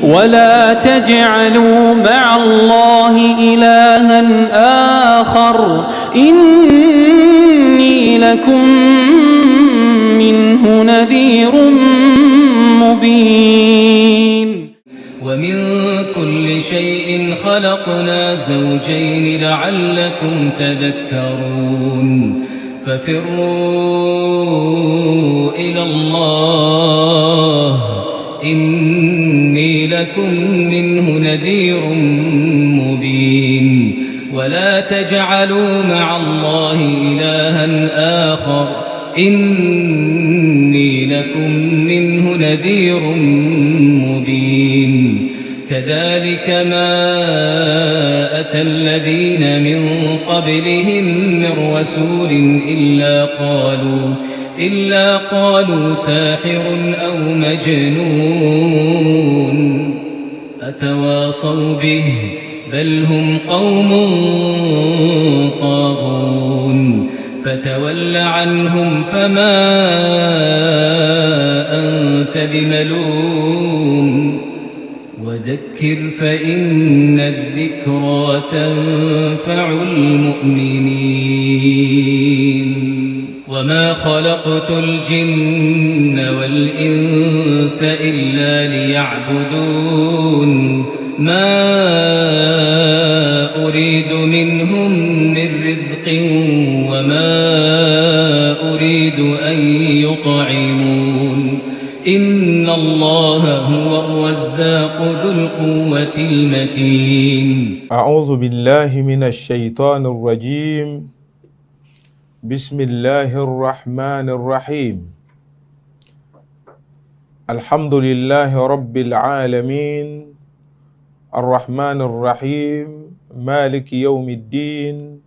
ولا تجعلوا مع الله إلها آخر إني لكم منه نذير مبين ومن كل شيء خلقنا زوجين لعلكم تذكرون ففروا إلى الله إني لكم منه نذير مبين ولا تجعلوا مع الله إلها آخر إني لكم منه نذير مبين كذلك ما أتى الذين من قبلهم من رسول إلا قالوا ساحر أو مجنون أتواصوا به بل هم قوم طاغون فتول عنهم فما أنت بملوم وذكر فإن الذكرى تنفع المؤمنين وما خلقت الجن والإنس إلا ليعبدون ما أريد منهم من رزق وما أريد أن يطعمون إن الله هو الرزاق ذو القوة المتين أعوذ بالله من الشيطان الرجيم بسم الله الرحمن الرحيم الحمد لله رب العالمين الرحمن الرحيم مالك يوم الدين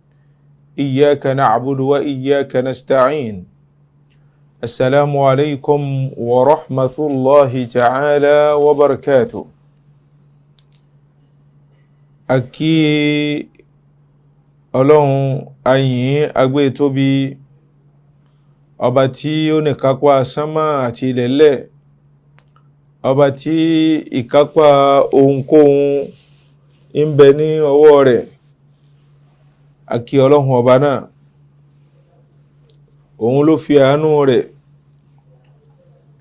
إياك نعبد وإياك نستعين السلام عليكم ورحمة الله تعالى وبركاته أكي Ọlọ́run ayìn agbé tóbi ọba tí ó ní kápá sánmà àti ilẹ̀lẹ̀ ọba tí ìkápá ohunkóhun ń bẹ ní ọwọ́ rẹ̀ akí Ọlọ́run ọba náà òun ló fi àánú rẹ̀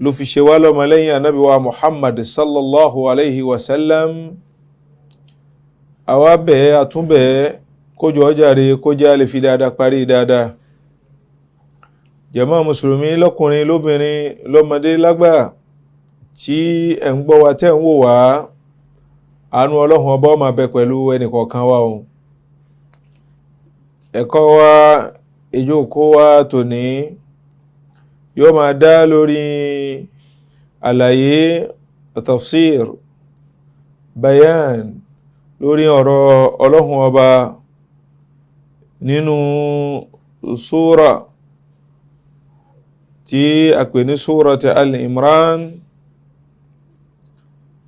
ló fi ṣe wá lọ́mọlẹ́yìn ànábì wa Muhammad sallallahu alaihi wasallam àwa bẹ̀ àtúnbẹ̀ kójọ ọjàre kó jẹ́ lè fi dáadáa parí dáadáa jàmáà mùsùlùmí lọ́kùnrin lóbìnrin lọ́mọdé lágbà tí ẹ̀ ń gbọ́ wa tẹ́ ń wò wá àánú Ọlọ́run ọba máa bẹ pẹ̀lú ẹnìkọ̀ọ̀kan wa o ẹ̀kọ́ wa ìjókòó wa tòní yóò máa dá lórí àlàyé tafsir bayan lórí ọ̀rọ̀ Ọlọ́run ọba nínú súra tí a pè ní súratu Al-Imran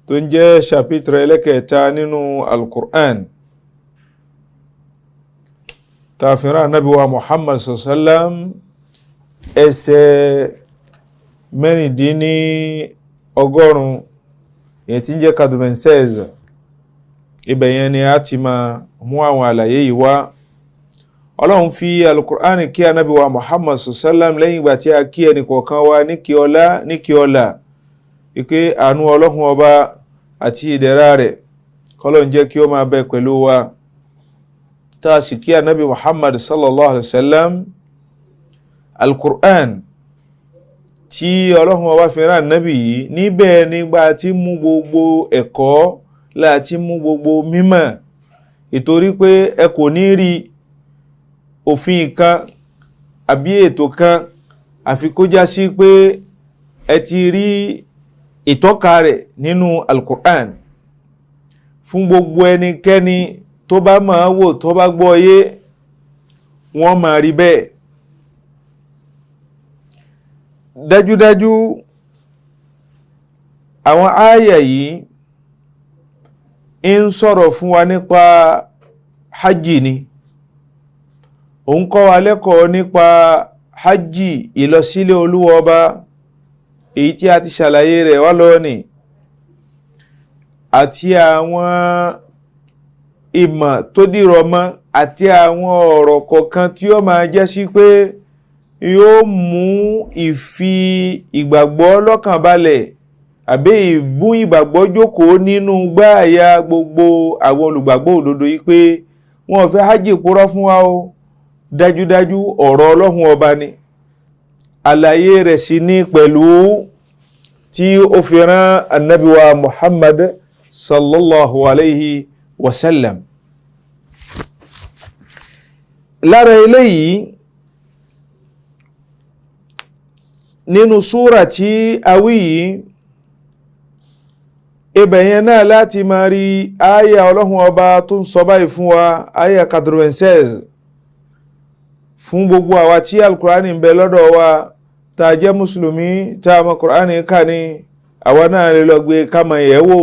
tó ń jẹ́ chapitre ẹlẹ́kẹta nínú Al-Qur'an tàfírà Nábì wa Muhammad sallam ẹsẹ̀ mẹ́rìndínní ọgọ́rùn èyí tí ń jẹ́ 96 ibẹ̀yẹn ni a ti máa mú àwọn àlàyé yìí wá Ọlọ́run fi Al-Qur'an kí Ànábì wa Muhammad sallam lẹ́yìn ìgbà tí a kí ẹni kọ̀ọ̀kan wa ní kí ọlá ike àánú Ọlọ́run ọba àti ìdẹ̀ra rẹ̀ kọ́lọ̀ ń jẹ́ kí ó máa bẹ pẹ̀lú wa tá sì kí Ànábì Muhammad sallallahu alaihi wasallam Al-Qur'an tí Ọlọ́run ọba fi rán Ànábì yìí níbẹ̀ nígbà tí mú gbogbo ẹ̀kọ́ láti mú gbogbo mímọ̀ ìtorí pé ẹ kò ní rí òfin kan àbí ètò kan àfi kó já sí pé ẹ ti rí ìtọ́ka rẹ̀ nínú Al-Qur'an fún gbogbo ẹnikẹ́ni tó bá máa wò tó bá gbọ́ yé wọ́n máa rí bẹ́ẹ̀ dájúdájú àwọn ááyà yìí ń sọ̀rọ̀ fún wa nípa hajji ni ó ń kọ́ wa lẹ́kọ̀ọ́ nípa hajji ìlọsílé Olúwa Ọba èyí tí a ti ṣàlàyé rẹ̀ wá lónìí àti àwọn ìmọ̀ tó dìrọ̀ mọ́ àti àwọn ọ̀rọ̀ kọ̀ọ̀kan tí ó máa jẹ́ sí pé yóò mú ìfi ìgbàgbọ́ lọ́kàn balẹ̀ àbí ìbú ìgbàgbọ́ jókòó nínú gbáàyà gbogbo àwọn olùgbàgbọ́ òdodo yìí pé wọn ò fẹ́ hajj purọ́ fún wa o, dájúdájú ọ̀rọ̀ Ọlọ́hun ọba ni, àlàyé rẹ̀ sì ní pẹ̀lú tí ó fi rán Ànábì wa Muhammad sallallahu alayhi wa sallam. Lára eléyìí nínú súrà tí a wí yìí, ibẹ̀yẹn náà láti máa rí àyà Ọlọ́hun ọba tó ń sọ báyìí fún wa, àyà 96, fún gbogbo àwa tí al-Qur'ani ń bẹ lọ́dọ̀ wa tá jẹ́ mùsùlùmí tá mọ̀ Qur'ani kà ní àwa náà lè lọ gbé ká máa yẹ̀ wò.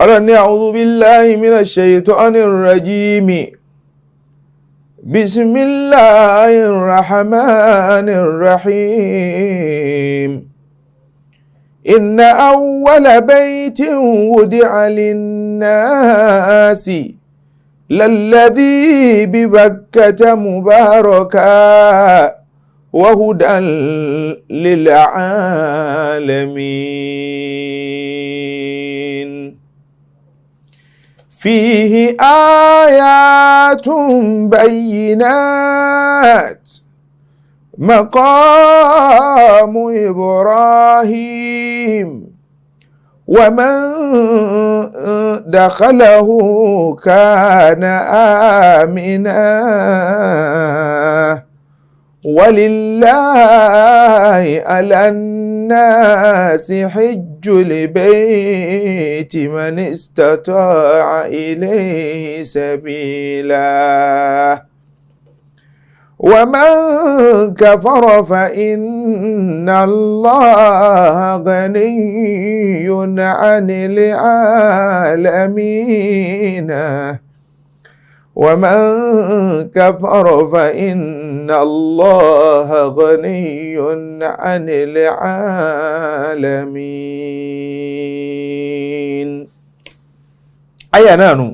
Ọlọ́run ní a'udhu billahi minash shaytanir rajim. Bismillahir rahmanir rahim. Inna awwala baytin wudi'a lin-nasi lalladhi bi Bakkata mubarakan wa hudan lil-alamin. فيه آيات بينات مقام إبراهيم ومن دخله كان آمنا ولله على الناس حج البيت من استطاع إليه سبيلا ومن كفر فإن الله غني عن العالمين ومن كفر فإن الله غني عن العالمين. Àyà náà nù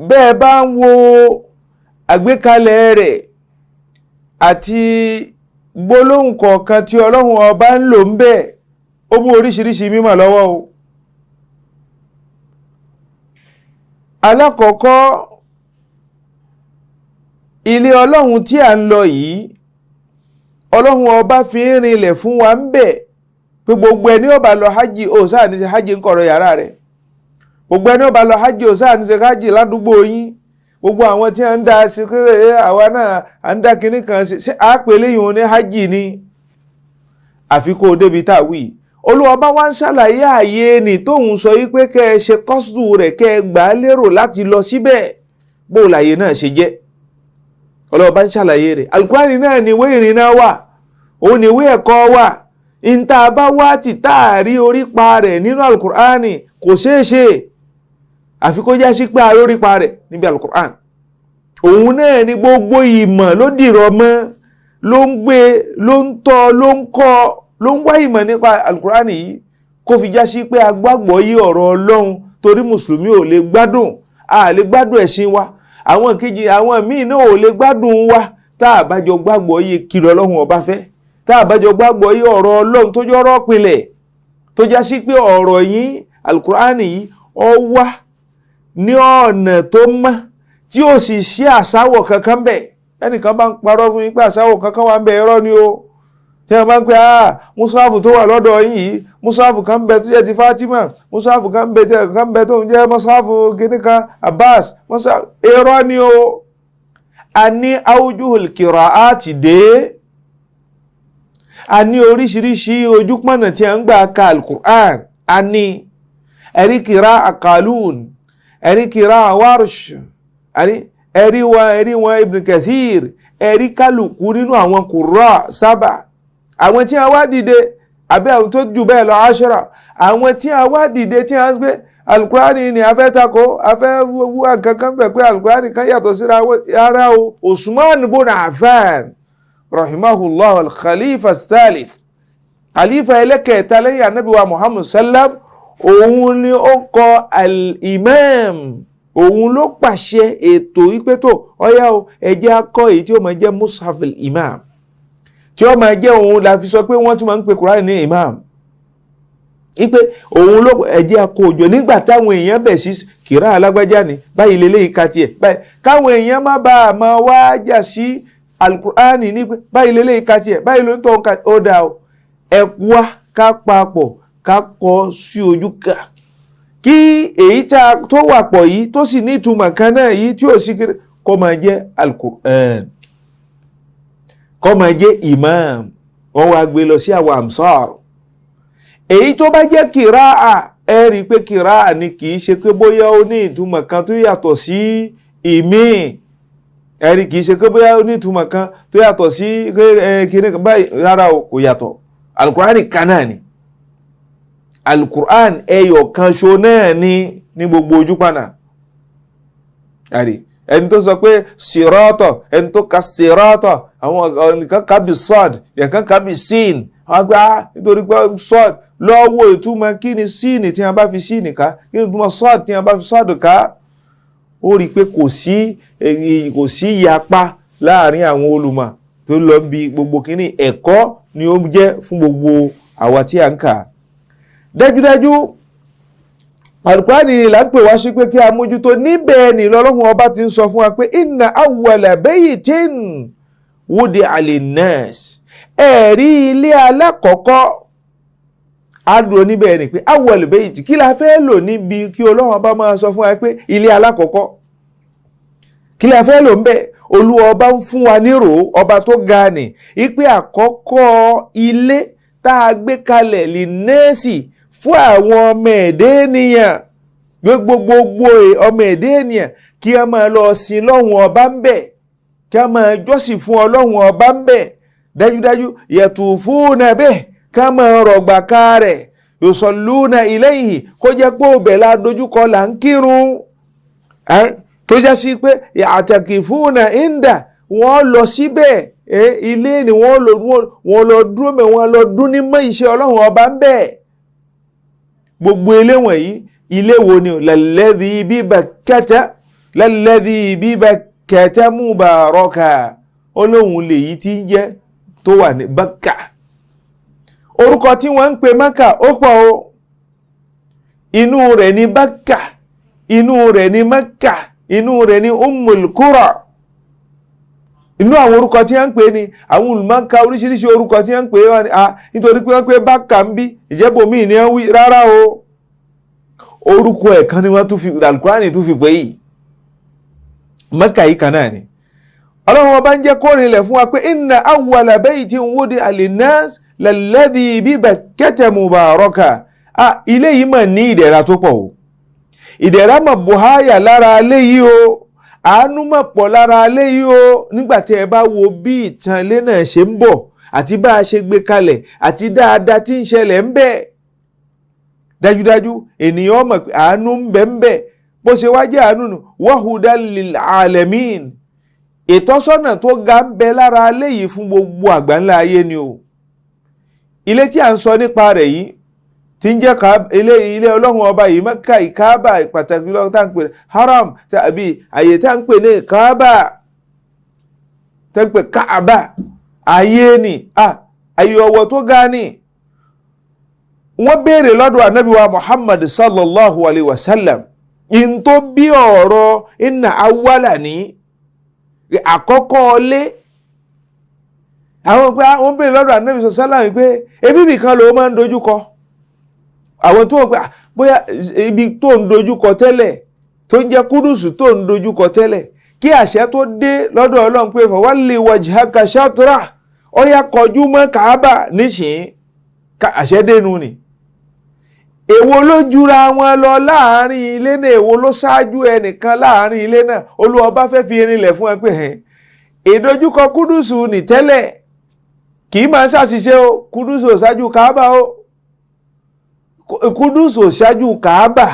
bẹ́ẹ̀ bá ń wo àgbékalẹ̀ rẹ̀ àti gbólóhùn kọ̀ọ̀kan tí Ọlọ́hun ọba ń lò ń bẹ̀, ó mú oríṣiríṣi mímọ̀ lọ́wọ́ o. Alákọ̀ọ́kọ́, ilé Ọlọ́hun tí a ń lọ yìí, Ọlọ́hun ọba fi ń rinlẹ̀ fún wa ń bẹ̀ pé gbogbo ẹni ó bá lọ hajj ó sáà ní ṣe hajj ń kọ̀rọ̀ yàrá rẹ̀, gbogbo ẹni ó bá lọ hajj ó sáà ní ṣe hajj ládùúgbò yín, gbogbo àwọn tí a ń dá sí pé àwa náà à ń dá kinní kan ṣe àpèlé yìí ní hajj ni, àfi kó o débi tá a wí. Olúwa bá wá ń ṣàlàyé ààyè ní tóun sọ yí pé kẹ́ ẹ ṣe kọ́sù rẹ̀ kẹ́ ẹ gbà á lérò láti lọ síbẹ̀, bó láyé náà ṣe jẹ́. Olúwa bá ń ṣàlàyé rẹ̀. Al-Qur'ani náà ni ìwé ìrìnnà wà, òun ni ìwé ẹ̀kọ́ wà. Ìta bá wá ti táàrí orípa rẹ̀ nínú Al-Qur'ani kò ṣeé ṣe àfi kó já sí pé a rórípa rẹ̀ níbi Al-Qur'an. Òun náà ni gbogbo ìmọ̀ ló dìrọ̀ mọ́, ló ń gbé, ló ń tọ́, ló ń kọ́, ló ń wá ìmọ̀ nípa Al-Qur'ani yìí kó fi já sí pé agbágbọ́ yí ọ̀rọ̀ Ọlọ́run, torí mùsùlùmí ò lè gbádùn, a lè gbádùn ẹ̀sìn wa, àwọn kejì àwọn míì náà ò lè gbádùn wa tá a bá jọ gbàgbọ́ yí kí Ọlọ́run ọba fẹ́, tá a bá jọ gbàgbọ́ yí ọ̀rọ̀ Ọlọ́run tó jọ ọ̀rọ̀ pilẹ̀, tó já sí pé ọ̀rọ̀ yìí Al-Qur'ani yìí ó wá ní ọ̀nà tó mọ́ tí ó sì sí àsáwọ̀ kankan bẹ̀. Ẹnìkan bá ń parọ́ fún yín pé àsáwọ̀ kankan wà ń bẹ, irọ́ ni o. Tí wọ́n bá ń pẹ́ mùsáàfù tó wà lọ́dọ̀ yìí, mùsáàfù kan bẹ tó jẹ́ ti Fatima, mùsáàfù kan bẹ tó ń jẹ́ mùsáàfù kìnnìkan Abbas, mùsáàfù, irọ́ ni o. A ní awjuhul qira'ati dé, a ní oríṣiríṣi ojúpọ̀nà tí a ń gbà ka Al-Qur'an, a ní ẹ̀rí qira'a Qalun, ẹ̀rí qira'a Warsh, ẹ̀rí wọn Ibn Kathir, ẹ̀rí kálukú nínú àwọn qurra sábà, àwọn tí a wá dìde àbí àwọn tó jù bẹ́ẹ̀ lọ ashara, àwọn tí a wá dìde tí a ń gbé Al-Qur'ani ni a fẹ́ tako, a fẹ́ wúwa kankan bẹ̀ pé Al-Qur'ani kan yàtọ̀ síra ara o. Usman ibn Affan rahimahullah al-Khalifa al-Thalith, khalifa ẹlẹ́kẹ̀ẹ́ta lẹ́yìn Ànábì wa Muhammad sallam òun ni ó kọ al-imam, òun ló pàṣẹ ètò wípé tó ọyá o ẹjẹ́ akọ́ èyí tí ó máa jẹ́ mushaf al-imam, tí ó máa jẹ́ òun la fi sọ pé wọ́n tún máa ń pe Quran ní imam, wípé òun ló ẹjẹ́ akọ́ òjò nígbà táwọn èèyàn bẹ̀ sí kìrá alágbájá ni báyìí lélẹ́yìí ka tiẹ̀ báyìí, káwọn èèyàn má bàa máa wá jà sí al-Qur'ani ní pé báyìí lélẹ́yìí ka tiẹ̀ báyìí ló ń tọ́ ó dà o ẹ̀kúwá ká papọ̀ ká kọ sí ojú ká kí èyí tó wà pọ̀ yìí tó sì ní ìtumọ̀ kan náà yìí tí ó sì kéré kó máa jẹ́ al-Qur'an, kó máa jẹ́ imam. Wọ́n wá gbé lọ sí àwọn amsar. Èyí tó bá jẹ́ kìráà ẹ rí pé kìráà ni kì í ṣe pé bóyá ó ní ìtumọ̀ kan tó yàtọ̀ sí ìmí, ẹ rí kì í ṣe pé bóyá ó ní ìtumọ̀ kan tó yàtọ̀ sí kíní kan báyìí, rárá o kò yàtọ̀. Al-Qur'an kan náà ni, Al-Qur'an ẹyọ kan ṣo náà ní gbogbo ojú pànà. Ẹni tó sọ pé sirata, ẹni tó ka sirata, àwọn nǹkan ká bí sọ́d, nǹkan ká bí sin, wọ́n gbá nítorí pé sọ́d lọ́wọ́ ìtumọ̀ kí ni sin tí wọ́n bá fi sin ká, kí ni ìtumọ̀ sọ́d tí wọ́n bá fi sọ́d ká. Ó rí pé kò sí ìyapa láàrin àwọn olùmọ̀ tó lọ bí gbogbo kíní ẹ̀kọ́ ni ó jẹ́ fún gbogbo àwa tí a ń kà. Dájúdájú Al-Qur'ani ni là ń pè wá sí pé kí a mójútó, níbẹ̀ ni lọ́lọ́hun ọba ti ń sọ fún wa pé inna awwala baytin wudi'a linnas, ẹ̀rí ilé alákọ̀ọ́kọ́ adùn níbẹ̀ ni pé awwal bayti kí la fẹ́ lò níbi kí Ọlọ́hun ọba máa sọ fún wa pé ilé alákọ̀ọ́kọ́ kí la fẹ́ lò ń bẹ̀. Olúwa ọba ń fún wa nírò, ọba tó ga ni, ipe àkọ́kọ́ ilé tá a gbé kalẹ̀ linnasi fún àwọn ọmọ ẹ̀dẹ́ ènìyàn, gbogbo ọmọ ẹ̀dẹ́ ènìyàn kí a máa lọ sin lọ́hun ọba ń bẹ̀, kí a máa jọ́sìn fún Ọlọ́hun ọba ń bẹ̀. Dájúdájú yatufuna bih ká máa rọ̀gbà ká rẹ̀, yusalluna ilayhi kó jẹ́ pé òbẹ̀ la dojúkọ là ń kírun, tó jẹ́ sí pé ya'takifuna inda wọ́n lọ síbẹ̀, ilé ni wọ́n lọ dúró mẹ́, wọ́n lọ dún ní mọ́ iṣẹ́ Ọlọ́hun ọba ń bẹ̀. Gbogbo ilé wọ̀nyí ilé wo ni lalladhi bi Bakkata mubaraka, Ọlọ́hun lè yí tí ń jẹ́ tó wà ní Bakka. Orúkọ tí wọ́n ń pè Mákà ó pọ̀ o, inú rẹ̀ ní Bakka, inú rẹ̀ ní Makka, inú rẹ̀ ní Ummul Qura. Inú àwọn orúkọ tí wọ́n ń pè ní àwọn olùmọ̀ọ́ká oríṣiríṣi orúkọ tí wọ́n ń pè nítorí pé wọ́n pè Bakka ń bí ìjẹ́bòmí ni wọ́n wí, rárá o, orúkọ ẹ̀kan ni wọ́n tún fi Al-Qur'ani tún fi pè yìí, Makka yìí kan náà ni. Ọlọ́run ọba ń jẹ́ kó rinlẹ̀ fún wa pé inna awwala baytin wudi'a linnas lalladhi bi Bakkata mubaraka. Ilé yìí mà ní ìdẹ̀ra tó pọ̀ o, ìdẹ̀ra mà buhaya lára alé yìí o, àánú mà pọ̀ lára alé yìí o. Nígbàtí ẹ bá wo bí ìtàn ilé náà ṣe ń bọ̀ àti bá a ṣe gbé kalẹ̀ àti dáadáa tí ń ṣẹlẹ̀ ń bẹ, dájúdájú ènìyàn mọ̀ pé àánú ń bẹ ń bẹ. Bó ṣe wá jẹ́ àánú nù wa hudan lil alamin, ìtọ́sọ́nà tó ga ń bẹ lára alé yìí fún gbogbo àgbáńlá ayé ni o. Ilé tí a ń sọ nípa rẹ̀ yìí tí ń jẹ́ ilé Ọlọ́run ọba yìí, Mẹ́kà, Kaaba, pàtàkì lọ́wọ́ tá ń pè haram tàbí àyè tá ń pè ní Kaaba, tá ń pè Kaaba, ayé ni, ayé ọwọ́ tó ga ni. Wọ́n béèrè lọ́dọ̀ Ànábì wa Muhammad sallallahu alaihi wasallam in tó bí ọ̀rọ̀ inna awwala ní àkọ́kọ́ ọlé. Àwọn pé wọ́n béèrè lọ́dọ̀ Ànábì sallallahu alaihi wasallam pé ebí nìkan ló máa ń dojúkọ. Àwọn tó wọ́n pé bóyá ibi tó ń dojúkọ tẹ́lẹ̀ tó ń jẹ́ Kúdùsù tó ń dojúkọ tẹ́lẹ̀, kí àṣẹ tó dé lọ́dọ̀ Ọlọ́run pé fawalli wajhaka shatra, ó yá kọjú mọ́ Kaaba nísìn, àṣẹ dénú ni. Èwo ló jura wọn lọ láàrin ilé náà, èwo ló ṣáájú ẹnìkan láàrin ilé náà? Olúwa bá fẹ́ fi rinlẹ̀ fún ẹ pé ìdojúkọ Kúdùsù ní tẹ́lẹ̀ kì í máa ṣàṣìṣe o, Kúdùsù ò ṣáájú Kaaba o, Kúdùsù ò ṣáájú Kaaba,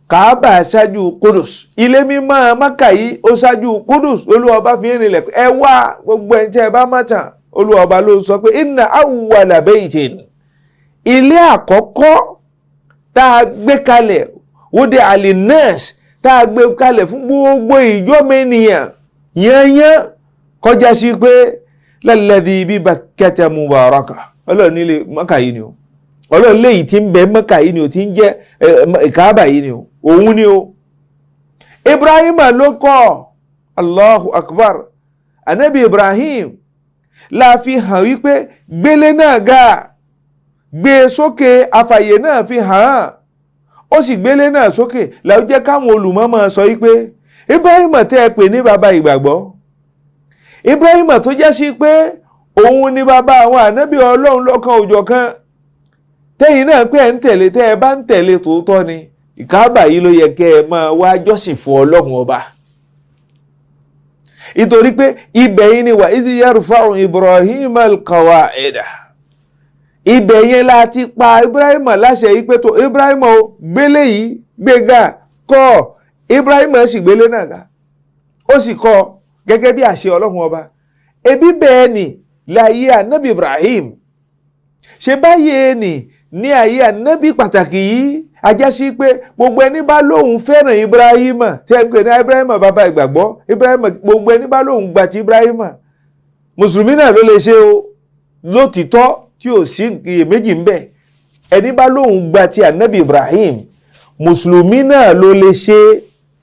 Kaaba ṣáájú Kúdùs. Ilé mímọ́ Mákà yìí ó ṣáájú Kúdùs. Olúwa bá fi rinlẹ̀ pé ẹ wá gbogbo ẹ̀ tí ẹ bá mọ̀ tán, Olúwa bá ló sọ pé inna awwala baytin ilé àkọ́kọ́ tá a gbé kalẹ̀ wúdí alinas tá a gbé kalẹ̀ fún gbogbo ìjọ́mẹ́nìyàn yányán kọjá sí pé lalladhi bi Bakkata mubaraka ọlọ́run nílé Mẹ́kà yìí ni o ọlọ́run léyìí tí ń bẹ Mẹ́kà yìí ni o tí ń jẹ́ Káàbà yìí ni o òun ni o. Ibrahim ló kọ́ Allahu Akbar anabi Ibrahim la fi hàn wípé gbélé náà ga gbé sókè afàyè náà fi hàn ó sì gbélé náà sókè làwọn jẹ́ káwọn olùmọ̀ sọ wípé Ibrahim tẹ́ ẹ pè ní bàbá ìgbàgbọ́ Ibrahim tó jẹ́ sí pé òun ni bàbá àwọn ànábì ọlọ́run lọ́kan òjọ̀kan tẹ́yìn náà pé ẹ̀ ń tẹ̀lé tẹ́ ẹ bá ń tẹ̀lé tòótọ́ ni Káàbà yìí ló yẹ kẹ́ ẹ máa wá jọ́sìn fún ọlọ́run ọba nítorí pé ibẹ̀ yìí ni wà idh yarfa'u Ibrahim al-qawa'ida ibẹ̀ yẹn láti pa Ibrahim láṣẹ yìí pé tó Ibrahim o gbélé yìí gbéga kọ́ Ibrahim sì gbélé náà ga ó sì kọ́ gẹ́gẹ́ bí àṣẹ ọlọ́run ọba ebi bẹ́ẹ̀ ni láyé ànábì Ibrahim ṣe báyé ni ní ayé ànábì pàtàkì yìí ajá sí pé gbogbo ẹni bá lóhun fẹ́ràn Ibrahim tẹ́ ń pè ní Ibrahim bàbá ìgbàgbọ́ Ibrahim gbogbo ẹni bá lóhun gbà ti Ibrahim mùsùlùmí náà ló lè ṣe o lótìtọ́ tí ò sí iyèméjì ń bẹ ẹni bá lóhun gbà ti ànábì Ibrahim mùsùlùmí náà ló lè ṣe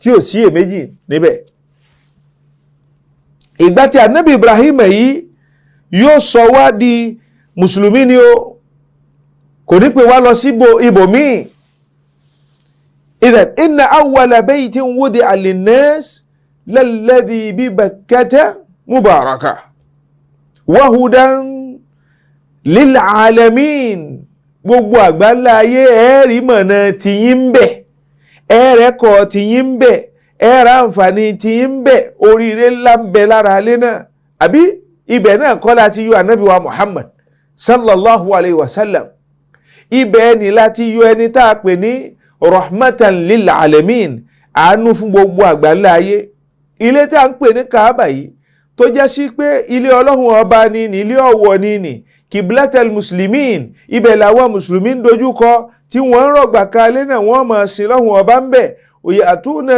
tí ò sí iyèméjì níbẹ̀. Ìgbà tí ànábì Ibrahim yìí yóò sọ wá di mùsùlùmí ni o kò ní pé wá lọ sí ibòmíì. Idhan inna awwala baytin wudi'a linnas lalladhi bi Bakkata mubaraka wa hudan lil alamin gbogbo àgbáńlá ayé ẹ̀rí mọ̀nà tìyín ń bẹ̀ ẹ̀rẹ́kọ̀ tìyín ń bẹ̀ ẹ̀rà àǹfààní tìyín ń bẹ̀ oríire ńlá ń bẹ lára alẹ́ náà àbí ibẹ̀ náà kọ́ láti yọ ànábì wa Muhammad sallallahu alayhi wa sallam ibẹ̀ ni láti yọ ẹni tá a pè ní rahmatan lil alamin àánú fún gbogbo àgbáńlá ayé ilé tí a ń pè ní Kaaba yìí tó jẹ́ sí pé ilé ọlọ́run ọba ni ilé ọ̀wọ̀ ni kiblatal muslimin ibẹ̀ làwọn mùsùlùmí ń dojúkọ tí wọ́n ń rọ̀gbà kalẹ̀ náà wọ́n máa sin lọ́hùn ọba ń bẹ̀ òyàtúnà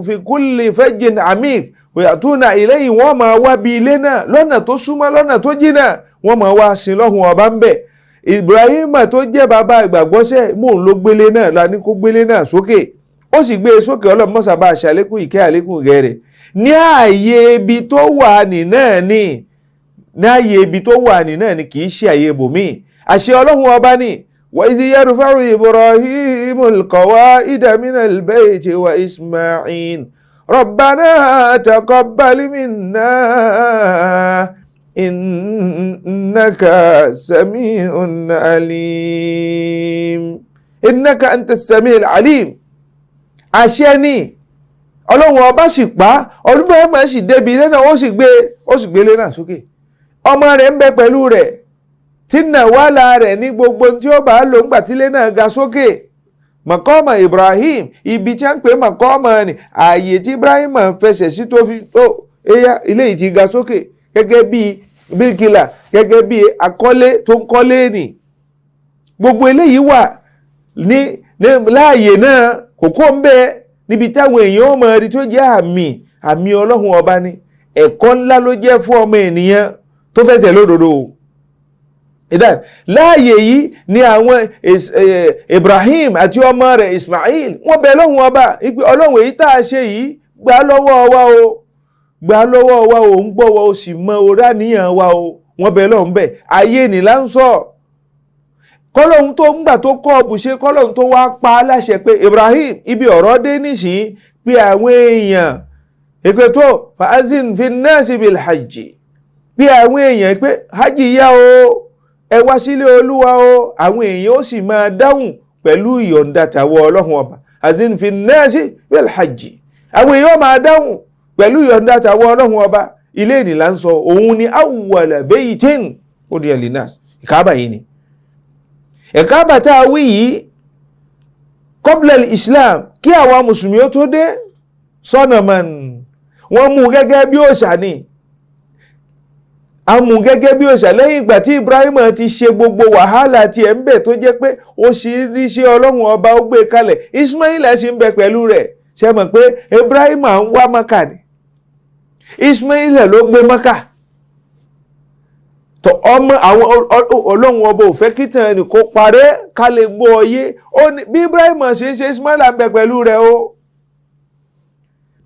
fi kulli fajjin amik òyàtúnà ilayhi wọ́n máa wá bí ilé náà lọ́nà tó súnmọ́ lọ́nà tó jìnnà wọ́n máa wá sin lọ́hùn ọba ń bẹ̀. Ibrahim tó jẹ́ bàbá ìgbàgbọ́sẹ̀ mò ń ló gbélé náà la ní kó gbélé náà sókè ó sì gbé e sókè ọlọ́mọ́sà bá àṣàlékún ìkẹ́ àlékún gẹ̀rẹ̀ ní ààyè ibi tó wà ní náà ní ààyè ibi tó wà ní náà ní kì í ṣe ààyè ibòmíì àṣẹ ọlọ́run ọba ní wa idh yarfa'u Ibrahimul qawa'ida minal bayti wa Isma'il rabbana taqabbal minna innaka sami'un alim innaka antas sami'ul alim àṣẹ ni ọlọ́run ọba sì pa ọdún bẹ́ẹ̀ máa sì débi ilé náà ó sì gbé ilé náà sókè ọmọ rẹ̀ ń bẹ pẹ̀lú rẹ̀ tí nàwálà rẹ̀ ní gbogbo tí ó bá lò ń gbà tí ilé náà ga sókè maqama Ibrahim ibi tí a ń pè maqama ni ààyè tí Ibrahim fẹsẹ̀ sí tó fi eya ilé yìí ti ga sókè gẹ́gẹ́ bí bíríkìlà gẹ́gẹ́ bí akọ́lé tó ń kọ́lé nì gbogbo eléyìí wà ní láàyè náà kókó ń bẹ níbi táwọn èèyàn ọmọ rí tó jẹ́ àmì ọlọ́run ọba ni ẹ̀kọ́ ńlá ló jẹ́ fún ọmọ ènìyàn tó fẹ́ tẹ̀lé òdodo ìdáhùn láàyè yìí ni àwọn Ibrahim àti ọmọ rẹ̀ Ismail wọ́n bẹ lọ́hùn ọba ìpè ọlọ́run èyí tá a ṣe yìí gbà lọ́wọ́ wa o gbà lọ́wọ́ wa o ń gbọ́ wa o sì mọ orá níyàn wa o wọ́n bẹ lọ́hùn bẹ́ẹ̀ ayé ni là ń sọ kọ́lọ́hún tó ń gbà tó kọ́ ọ̀bùṣe kọ́lọ́hún tó wá pa á láṣẹ pé Ibrahim ibi ọ̀rọ̀ dé nísìnyí pé àwọn èèyàn èpè tó fa'azin fi nasi bil hajj pé àwọn èèyàn pé hajj yá o ẹ wá sílé olúwa o àwọn èèyàn ó sì máa dáhùn pẹ̀lú ìyọ̀ǹda tàwọn ọlọ́run ọba azin fi nasi bil hajj àwọn èèyàn máa dáhùn pẹ̀lú ìyọ̀ǹda tàwọn ọlọ́run ọba ilé ìnìlá ń sọ òun ni awwala baytin udiya linnas Kaaba yìí ni Kaaba tá a wí yìí qabla al-Islam kí àwọn mùsùlùmí ó tó dé sọ́nà man wọ́n mú gẹ́gẹ́ bí òòṣà ni a mú gẹ́gẹ́ bí òòṣà lẹ́yìn ìgbà tí Ibrahim ti ṣe gbogbo wàhálà tí ẹ̀ ń bẹ̀ tó jẹ́ pé ó sì ríṣẹ́ Ọlọ́run ọba ó gbé kalẹ̀ Ismail sì ń bẹ pẹ̀lú rẹ̀ ṣe mọ̀ pé Ibrahim ń wá Mákà ni Ismail ló gbé Mákà tó ọmọ àwọn Ọlọ́run ọba ò fẹ́ kí tàn ẹnì kó parẹ́ ká lè gbọ́ ọyé bí Ibrahim ṣe ń ṣe Ismail ń bẹ pẹ̀lú rẹ̀ o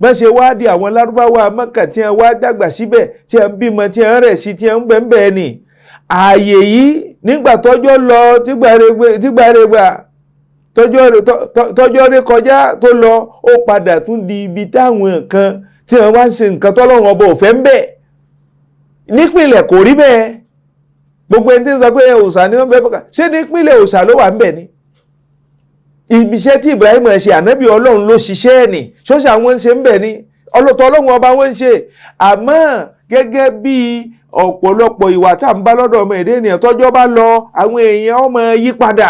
bá ṣe wá di àwọn lárúbáwá Mákà tí wọ́n wá dàgbà síbẹ̀ tí wọ́n bímọ tí wọ́n rẹ̀ sí tí wọ́n ń bẹ́ẹ̀ ni ààyè yìí nígbà tọ́jọ́ lọ tọ́jọ́ ré kọjá tó lọ ó padà tún di ibi táwọn nǹkan tí wọ́n wá ń ṣe nǹkan tọ́lọ́run ọba ò fẹ́ ń bẹ̀ nípìnlẹ̀ kò rí bẹ́ẹ̀ gbogbo ẹni tí ń sọ pé òòṣà ni wọ́n bẹ́ẹ̀ Mákà ṣé nípìnlẹ̀ òòṣà ló wà ń bẹ̀ ni ibiṣẹ́ tí Ibrahim ṣe ànábì Ọlọ́run ló ṣiṣẹ́ ẹ̀ ní ṣọ́ṣà wọn ń ṣe ń bẹ̀ ní ọlọ́tọ̀ Ọlọ́run ọba wọn ń ṣe àmọ́ gẹ́gẹ́ bí ọ̀pọ̀lọpọ̀ ìwà tá ń bá lọ́dọ̀ ọmọ èdè ènìyàn tọ́jọ́ bá lọ àwọn èèyàn ọmọ yípadà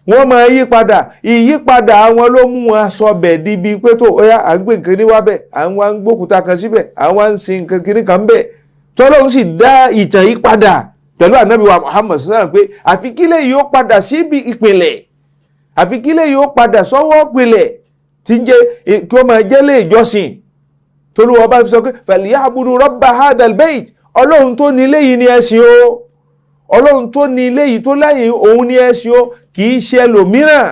wọ́n máa yípadà ìyípadà àwọn ló mú wọn aṣọ bẹ̀ di bíi pé tó ọyá à ń gbé nǹkan ní wábẹ̀ àwọn à ń gbókúta kan síbẹ̀ àwọn à ń sin nǹkan kiri kan bẹ̀ tọ́lọ́run sì dá ìtàn yípadà pẹ̀lú ànábì wa Muhammad sallallahu alaihi wasallam pé àfi kílẹ̀ yìí ó padà síbi ìpìlẹ̀ àfi kílẹ̀ yóò padà sọ́wọ́ pìlẹ̀ tí ń jẹ́ kí ó máa jẹ́ lé ìjọsìn t'Olúwa bá fi sọ pé falyabudu rabba hadal bayt Ọlọ́run tó ní ilé yìí ni ẹ̀sìn o Ọlọ́run tó ní ilé yìí tó láyé òun ni ẹ̀sìn o kì í ṣe ẹlòmíràn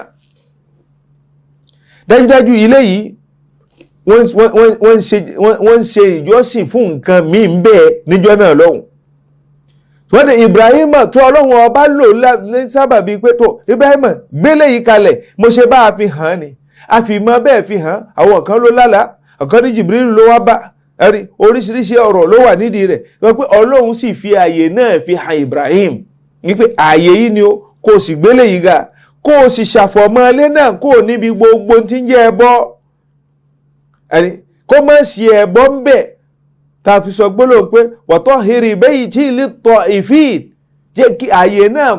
dájúdájú ilé yìí wọ́n ń ṣe ìjọsìn fún nǹkan míì ń bẹ níjọ́ náà lọ́hùn wọ́n ní Ibrahim tó Ọlọ́run ọba lò ní sábàbí pé tó Ibrahim gbélé yìí kalẹ̀ mo ṣe bá a fi hàn ni a fi mọ bẹ́ẹ̀ fi hàn àwọn kan ló lálàá ọ̀kan ní Jibril ló wá bá ẹ̀rí oríṣiríṣi ọ̀rọ̀ ló wà nídìí rẹ̀ wọ́n pé Ọlọ́run sì fi ààyè náà fi hàn Ibrahim ní pé ààyè yìí ni ó kó o sì gbélé yìí ga kó o sì ṣàfọ̀mọ́ ilé náà kó o níbi gbogbo tí ń jẹ́ ẹbọ ẹ̀rí kó má ṣe ẹbọ ń bẹ̀ ta fi sọ gbólóhùn pé watahhiri bayti lit-ta'ifin jẹ́ kí ààyè náà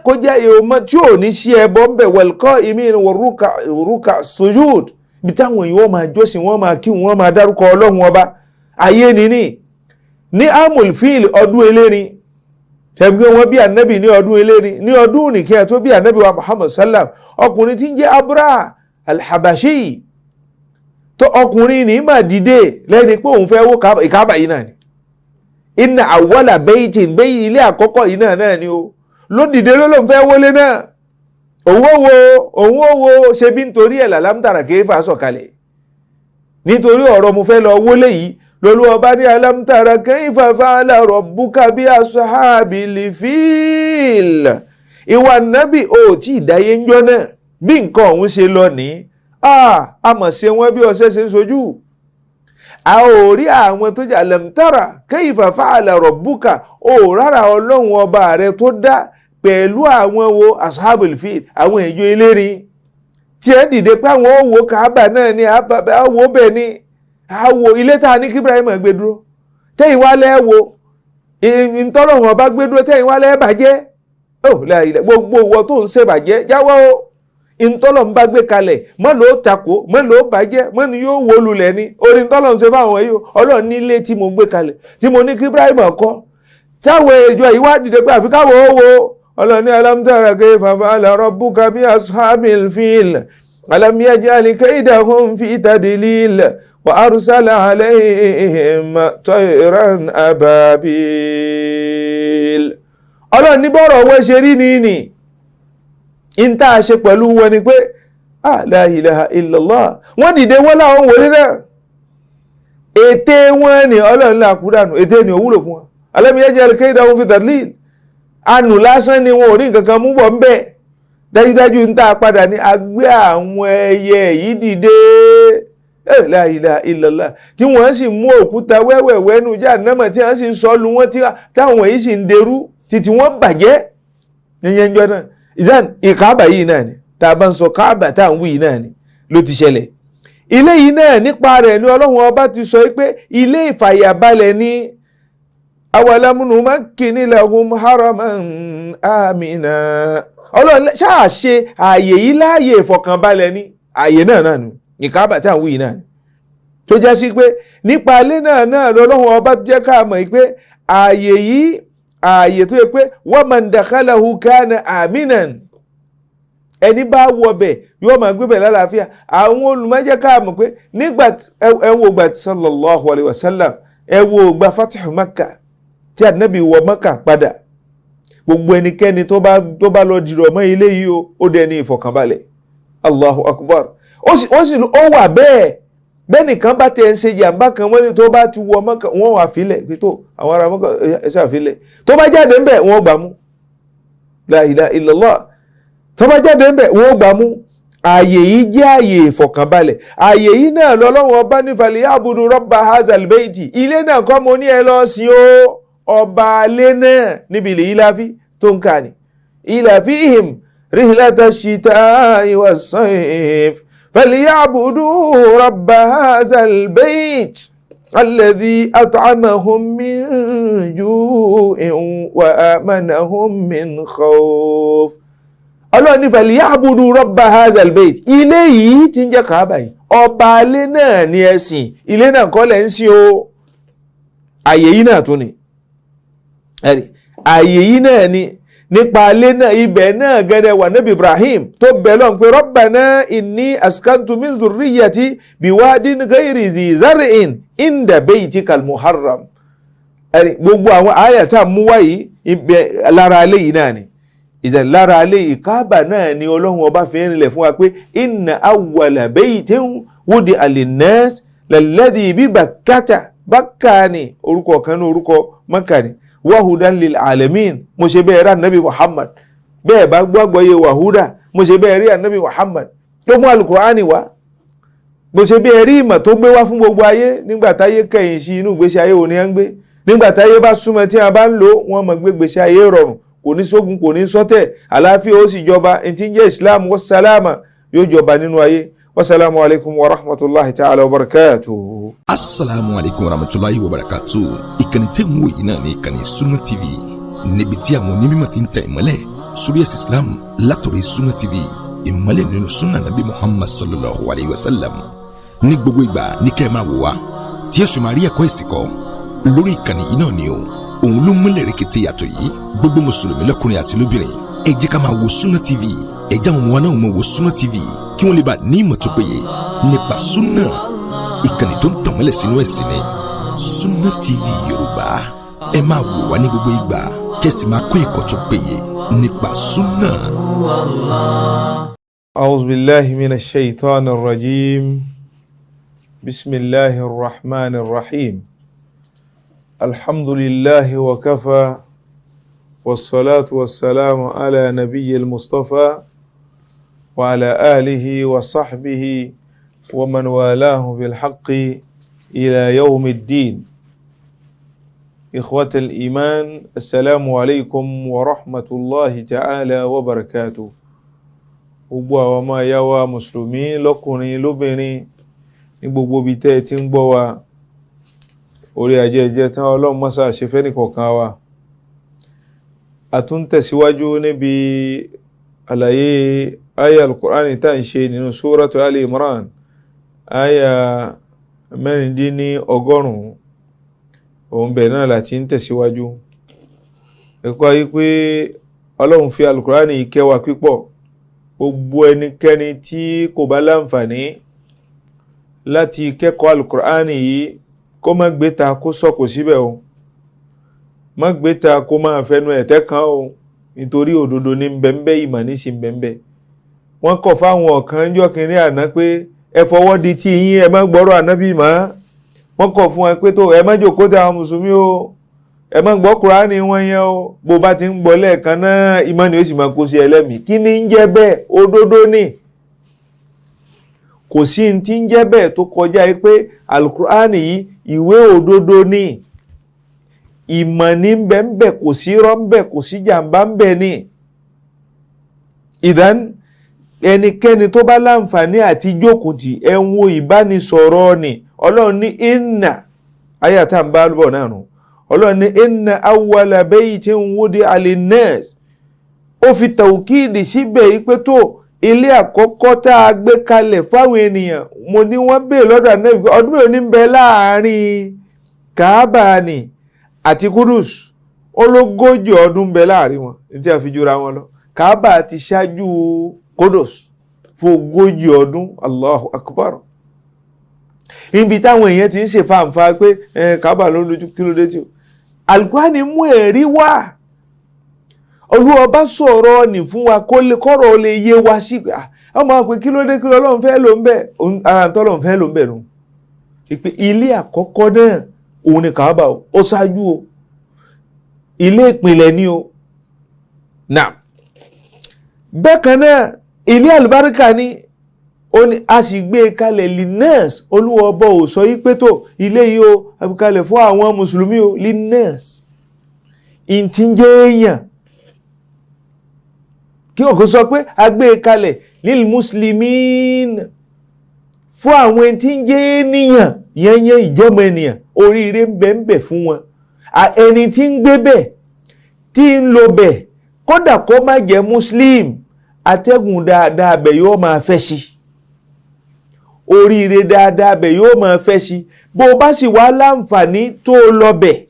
kó jẹ́ ìhòmọ́ tí ò ní sí ẹbọ ń bẹ̀ wal-qa'imin war-ruka sujud bí táwọn èèyàn wọ́n máa jọ́sìn wọ́n máa kí wọ́n máa dárúkọ Ọlọ́run ọba ààyè nìní ní amul fil ọdún elérin tẹ̀gbé wọn bí ànábì ní ọdún elérin ní ọdún nìkẹ́ tó bí ànábì wa Muhammad sallam ọkùnrin tí ń jẹ́ Abraha al-Habashi tó ọkùnrin ní máa dìde lẹ́ni pé òun fẹ́ wó ìkábà yìí náà ni inna awwala baytin bẹ́yìn ilé àkọ́kọ́ yìí náà ni ó ló dìde ló lóun fẹ́ wọlé náà òun ó wo ṣe bí nítorí ẹ̀ Alam Tara Kayfa sọ̀kalẹ̀ nítorí ọ̀rọ̀ mo fẹ́ lọ wọlé yìí lọ́lọ́wọ́ bá ní Alam Tara Kayfa fa'ala rabbuka bi ashabil fil ìwà nábì ò tí ìdáyé ń jọ náà bí nǹkan ọ̀hún ṣe lọ ní a mọ̀ ṣe wọ́n bí ọṣẹ́ ṣe ń sojú a ò rí àwọn tó jẹ́ Alam Tara Kayfa fa'ala rabbuka ò rárá Ọlọ́run ọba rẹ tó dá pẹ̀lú àwọn wo ashabul fil àwọn èjò elérin tí ẹ dìde pé àwọn òwò Kaaba náà ni àwò bẹ́ẹ̀ ni àwò ilé tá a ní kí Ibrahim gbé dúró tẹ́yìn wá lẹ́wọ̀ ìtọ́lọ́run ọba gbé dúró tẹ́yìn wá lẹ́ bàjẹ́ gbogbo ìwọ tó ń ṣe bàjẹ́ jáwọ́ ìtọ́lọ̀ ń bá gbé kalẹ̀ mọ́ ló takò mọ́ ló bàjẹ́ mọ́ ni yóò wó lulẹ̀ ni orí ìtọ́lọ̀ ń ṣe fáwọn yìí Ọlọ́run nílé tí mo gbé kalẹ̀ tí mo ní kí Ibrahim kọ́ táwọn èjọ yìí wá dìde pé àfi káwọ́ owó Ọlọ́run ní Alam Tara Kayfa fa'ala rabbuka bi ashabil fil alam yaj'al kaydahum fi tadlil wa arsala alayhim tayran ababil Ọlọ́run ní bọ́rọ̀ wọ́n ṣe rí ní in tá a ṣe pẹ̀lú wọn ni pé la ilaha illallah wọ́n dìde wọ́n láwọn wọlé náà ète wọn ni Ọlọ́run lákúdánù ète ni òwúlò fún wọn alam yaj'al kaydahum fi tadlil anù lásán ni wọn ò rí nǹkan kan mú bọ̀ ń bẹ̀ dájúdájú ń tá a padà ní agbé àwọn ẹyẹ yìí dìde la ilaha illallah tí wọ́n sì mú òkúta wẹ́wẹ̀wẹ́ nù Jahannama tí wọ́n sì ń sọ lu wọn táwọn yìí sì ń derú títí wọ́n bàjẹ́ yẹn jọ náà ìzán ìkáàbà yìí náà ni tá a bá ń sọ káàbà tá à ń wí yìí náà ni ló ti ṣẹlẹ̀ ilé yìí náà nípa rẹ̀ ni Ọlọ́run ọba ti sọ pé ilé ìfàyàbalẹ̀ ni awalam numakkini lahum haraman amina Ọlọ́run ṣáà ṣe ààyè yìí láàyè ìfọ̀kànbalẹ̀ ni ààyè náà ni ìkáàbà tá à ń wí yìí náà ni tó jẹ́ sí pé nípa ilé náà lọ́lọ́run ọba jẹ́ ká mọ̀ pé ààyè yìí ààyè tó yẹ pé wa man dakhalahu kana aminan, ẹni bá wọ bẹ̀ yóò máa gbé bẹ̀ lálàáfíà. àwọn olùmọ̀jẹ́ ká mọ̀ pé nígbà ẹ wo ìgbà sallallahu alayhi wa sallam, ẹ wo ìgbà fatihu Makkah tí ànábì wọ Makkah padà, gbogbo ẹnikẹ́ni tó bá lọ dìrọ̀ mọ́ ilé yìí ó dẹ̀ ní ìfọ̀kànbalẹ̀. Allahu akbar. ó wà bẹ́ẹ̀ bẹ́nìkan bá tẹ̀ ń ṣe jàǹbá kan wọ́n ní tó bá ti wọ Makkah wọ́n wà fílẹ̀ pé tó àwọn ará Makkah ẹ̀ṣẹ́ àfilẹ̀, tó bá jáde ń bẹ̀ wọ́n gbà mú. La ilaha illallah. tó bá jáde ń bẹ̀ wọ́n gbà mú. ààyè yìí jẹ́ ààyè ìfọ̀kànbalẹ̀. ààyè yìí náà lọ́lọ́run ọba ní falyabudu rabba hazal bayti, ilé náà kọ́ mo ní ẹ lọ sí o ọba alẹ́ náà níbi ilẹ̀ ìlàfí tó ń kà ní ìlàfíhìm rihlata shita'i was-sayf falyabudu rabba hazal bayt alladhi at'amahum min ju'in wa amanahum min khawf. Ọlọ́run ní falyabudu rabba hazal bayt, ilé yìí tí ń jẹ́ Káàbà yìí ọba alẹ́ náà ní ẹ̀sìn, ilé náà kọ́ lẹ́ ń sìn o. ààyè yìí náà tún ni ààyè yìí náà ni nípa alẹ́ náà ibẹ̀ náà gẹ́gẹ́ wà Nabi Ibrahim tó bẹ̀ lọ́n pé Rabbana inni askantu min zurriyyati biwadin ghayri zi zar'in inda baytikal muharram. gbogbo àwọn àyàtà mú wáyé ibẹ̀ lára alẹ́ yìí náà ni. ìzẹ̀ lára alẹ́ yìí Káàbà náà ni Ọlọ́run ọba fi ń rinlẹ̀ fún wa pé inna awwala baytin wudi'a linnas lalladhi bi Bakkata. Bákà ni orúkọ kan ní orúkọ Mákà ni. Wahudan lil alamin, mo ṣe bẹ́ẹ̀ rí ànábì Muhammad. bẹ́ẹ̀ bá gbọ́gbọ́ yẹ wàhúdà, mo ṣe bẹ́ẹ̀ rí ànábì Muhammad tó mú alukur'ani wá. mo ṣe bẹ́ẹ̀ rí ìmọ̀ tó gbé wá fún gbogbo ayé. nígbà táyé kẹ̀yìn sí inú ìgbésí ayé òní à ń gbé. nígbà táyé bá súnmọ́ tí a bá ń lò wọ́n mọ̀ gbé gbèsè ayé rọrùn, kò ní sógun kò ní sọ́tẹ̀, àlàáfíà ó sì jọba. ẹni tí ń jẹ́ Islam wassalama yóò jọba nínú ayé. Wassalamu alaikum wa rahmatullahi ta'ala wa barakatuhu. Assalamu alaikum wa rahmatullahi wa barakatuhu. Ìkànnì tẹ́ ń wò yìí náà ní ìkànnì Sunna TV. níbi tí àwọn onímọ̀ ti ń tẹ ìmọ́lẹ̀ sórí ẹ̀sìn Islam látọ̀rọ̀ Sunna TV. ìmọ́lẹ̀ nínú sunna nabi Muhammad sallallahu alayhi wa sallam. ní gbogbo ìgbà ní kẹ́ ẹ máa wò wá tí ẹ sì máa rí ẹ̀kọ́ ẹ̀sìn kọ́ lórí ìkànnì yìí náà ni o. òun ló múlẹ̀ rẹ̀kẹ̀tẹ̀ yàtọ̀ yìí. gbogbo mùsùlùmí lọ́kùnrin àti lóbìnrin ẹ jẹ́ ká máa wo Sunna TV. ẹ jẹ́ àwọn ọmọ wa náà máa wo Sunna TV kí wọ́n lè bá ní ìmọ̀ tó péye nípa Sunna. ìkànnì tó ń tànmọ́lẹ̀ sínú ẹ̀sìn ni Sunna TV Yorùbá. ẹ máa wò wá ní gbogbo ìgbà kẹ́sì máa kọ́ ẹ̀kọ́ tó péye nípa Sunna. A'udhu billahi minash shaitanir rajim. Bismillahir rahmanir rahim. Alhamdulillahi wa kafa. Wassalatu wassalamu ala nabiyyil Mustafa wa ala alihi wa sahbihi wa man walahu bil haqqi ila yawmiddin. إخوة الإيمان السلام عليكم ورحمة الله تعالى وبركاته. gbogbo àwọn ọmọ ìyá wa mùsùlùmí lọ́kùnrin lóbìnrin ní gbogbo ibi tẹ́ ti ń gbọ́ wa, orí ajẹ́jẹ́ tán Ọlọ́run mọ́sá ṣe fẹ́ nìkọ̀ọ̀kan wa. a tún tẹ̀síwájú níbi àlàyé aya al-Qur'ani tá ń ṣe nínú suratu Ali Imran aya 190. òun bẹ̀ náà láti ń tẹ̀síwájú. ẹ̀kọ́ yí pé Ọlọ́run fi al-Qur'ani kẹwàá pípọ̀. gbogbo ẹnikẹ́ni tí kò bá láǹfààní láti kẹ́kọ̀ọ́ al-Qur'ani yìí kó má gbéta kó sọ̀kò síbẹ̀ o, má gbéta kó máa fẹnu ẹ̀tẹ́ kan o, nítorí òdodo ní bẹ́ńbẹ́ ìmọ̀ ní sí bẹ́ńbẹ́. wọ́n kọ̀ fáwọn ọ̀kan jọ́ kìíní àná pé ẹ fọwọ́ di tí yín ẹ má gbọ́rọ̀ ànábì mọ́. wọ́n kọ̀ fún ẹ pé tó ẹ má jókòó tẹ àwọn mùsùlùmí o, ẹ má gbọ́ Kùránì wọn yẹn o, bó bá ti ń gbọ́ lẹ́ẹ̀kan náà ìmọ̀ ni ó sì máa kó sí ẹlẹ́mìí. kí ni ń jẹ́ bẹ́ẹ̀? òdodo ni. kò sí ní ti ń jẹ́ bẹ́ẹ̀ tó kọjá pé al-Qur'ani yìí ìwé òdodo ni. ìmọ̀ ní bẹ́ẹ̀ kò sí irọ́ ńbẹ̀ kò sí jàǹbá ńbẹ̀ ni. ìdán ẹnikẹ́ni tó bá láǹfààní àti jókòó tì ẹ ń wo ìbánisọ̀rọ̀ ni. Ọlọ́run ní inna ayata ń bá bọ̀ náà nù. Ọlọ́run ní inna awwala baytin wudi'a linnas. ó fi tawkidi síbẹ̀ yí pé tó ilé àkọ́kọ́ tá a gbé kalẹ̀ fáwọn ènìyàn mo ní wọ́n bèèrè lọ́dọ̀ Ànábì ọdún mélòó ní ń bẹ láàrin Kaaba ni àti Kudus ológójì ọdún ń bẹ láàrin wọn tí a fi jura wọn lọ. Kaaba ti ṣáájú Kudus fún ogójì ọdún. Allahu Akbar. Ibi táwọn èèyàn ti ń ṣe fàǹfà pé Kaaba ló lójú kí ló dé tí o. Al-Qur'ani mú ẹ̀rí wá. Olúwa bá sọ̀rọ̀ ní fún wa kọ́rọ̀ lè yé wa sí pé ọmọ àpè kí ló dé kí Ọlọ́run fẹ́ ló ń bẹ̀ ara tó Ọlọ́run fẹ́ ló ń bẹ̀ nù. Ìpè ilé àkọ́kọ́ náà òun ni Kaaba ó ṣáájú o. Ilé ìpìlẹ̀ ni o. Náà bẹ́ẹ̀kan náà ilé àlùbáríkà ni ó ní a sì gbé kalẹ̀ linnas. Olúwa ọba ò sọ yí pé tó ilé yìí o àbíkalẹ̀ fún àwọn mùsùlùmí o linnas. Ìntí ń jẹ́ èèyàn kí ọkọ̀ sọ pé a gbé kalẹ̀ lil muslimin fún àwọn tí ń jẹ́ ènìyàn yẹnyẹn ìjọmọ ènìyàn oríire ń bẹ fún wọn. Ẹni tí ń gbé bẹ̀ tí ń lò bẹ̀ kódà kó má jẹ́ muslim atẹ́gùn dáadáa bẹ̀ yóò máa fẹ́ sí, oríire dáadáa bẹ̀ yóò máa fẹ́ sí. Bó bá sì wá láǹfààní tó lọ bẹ̀,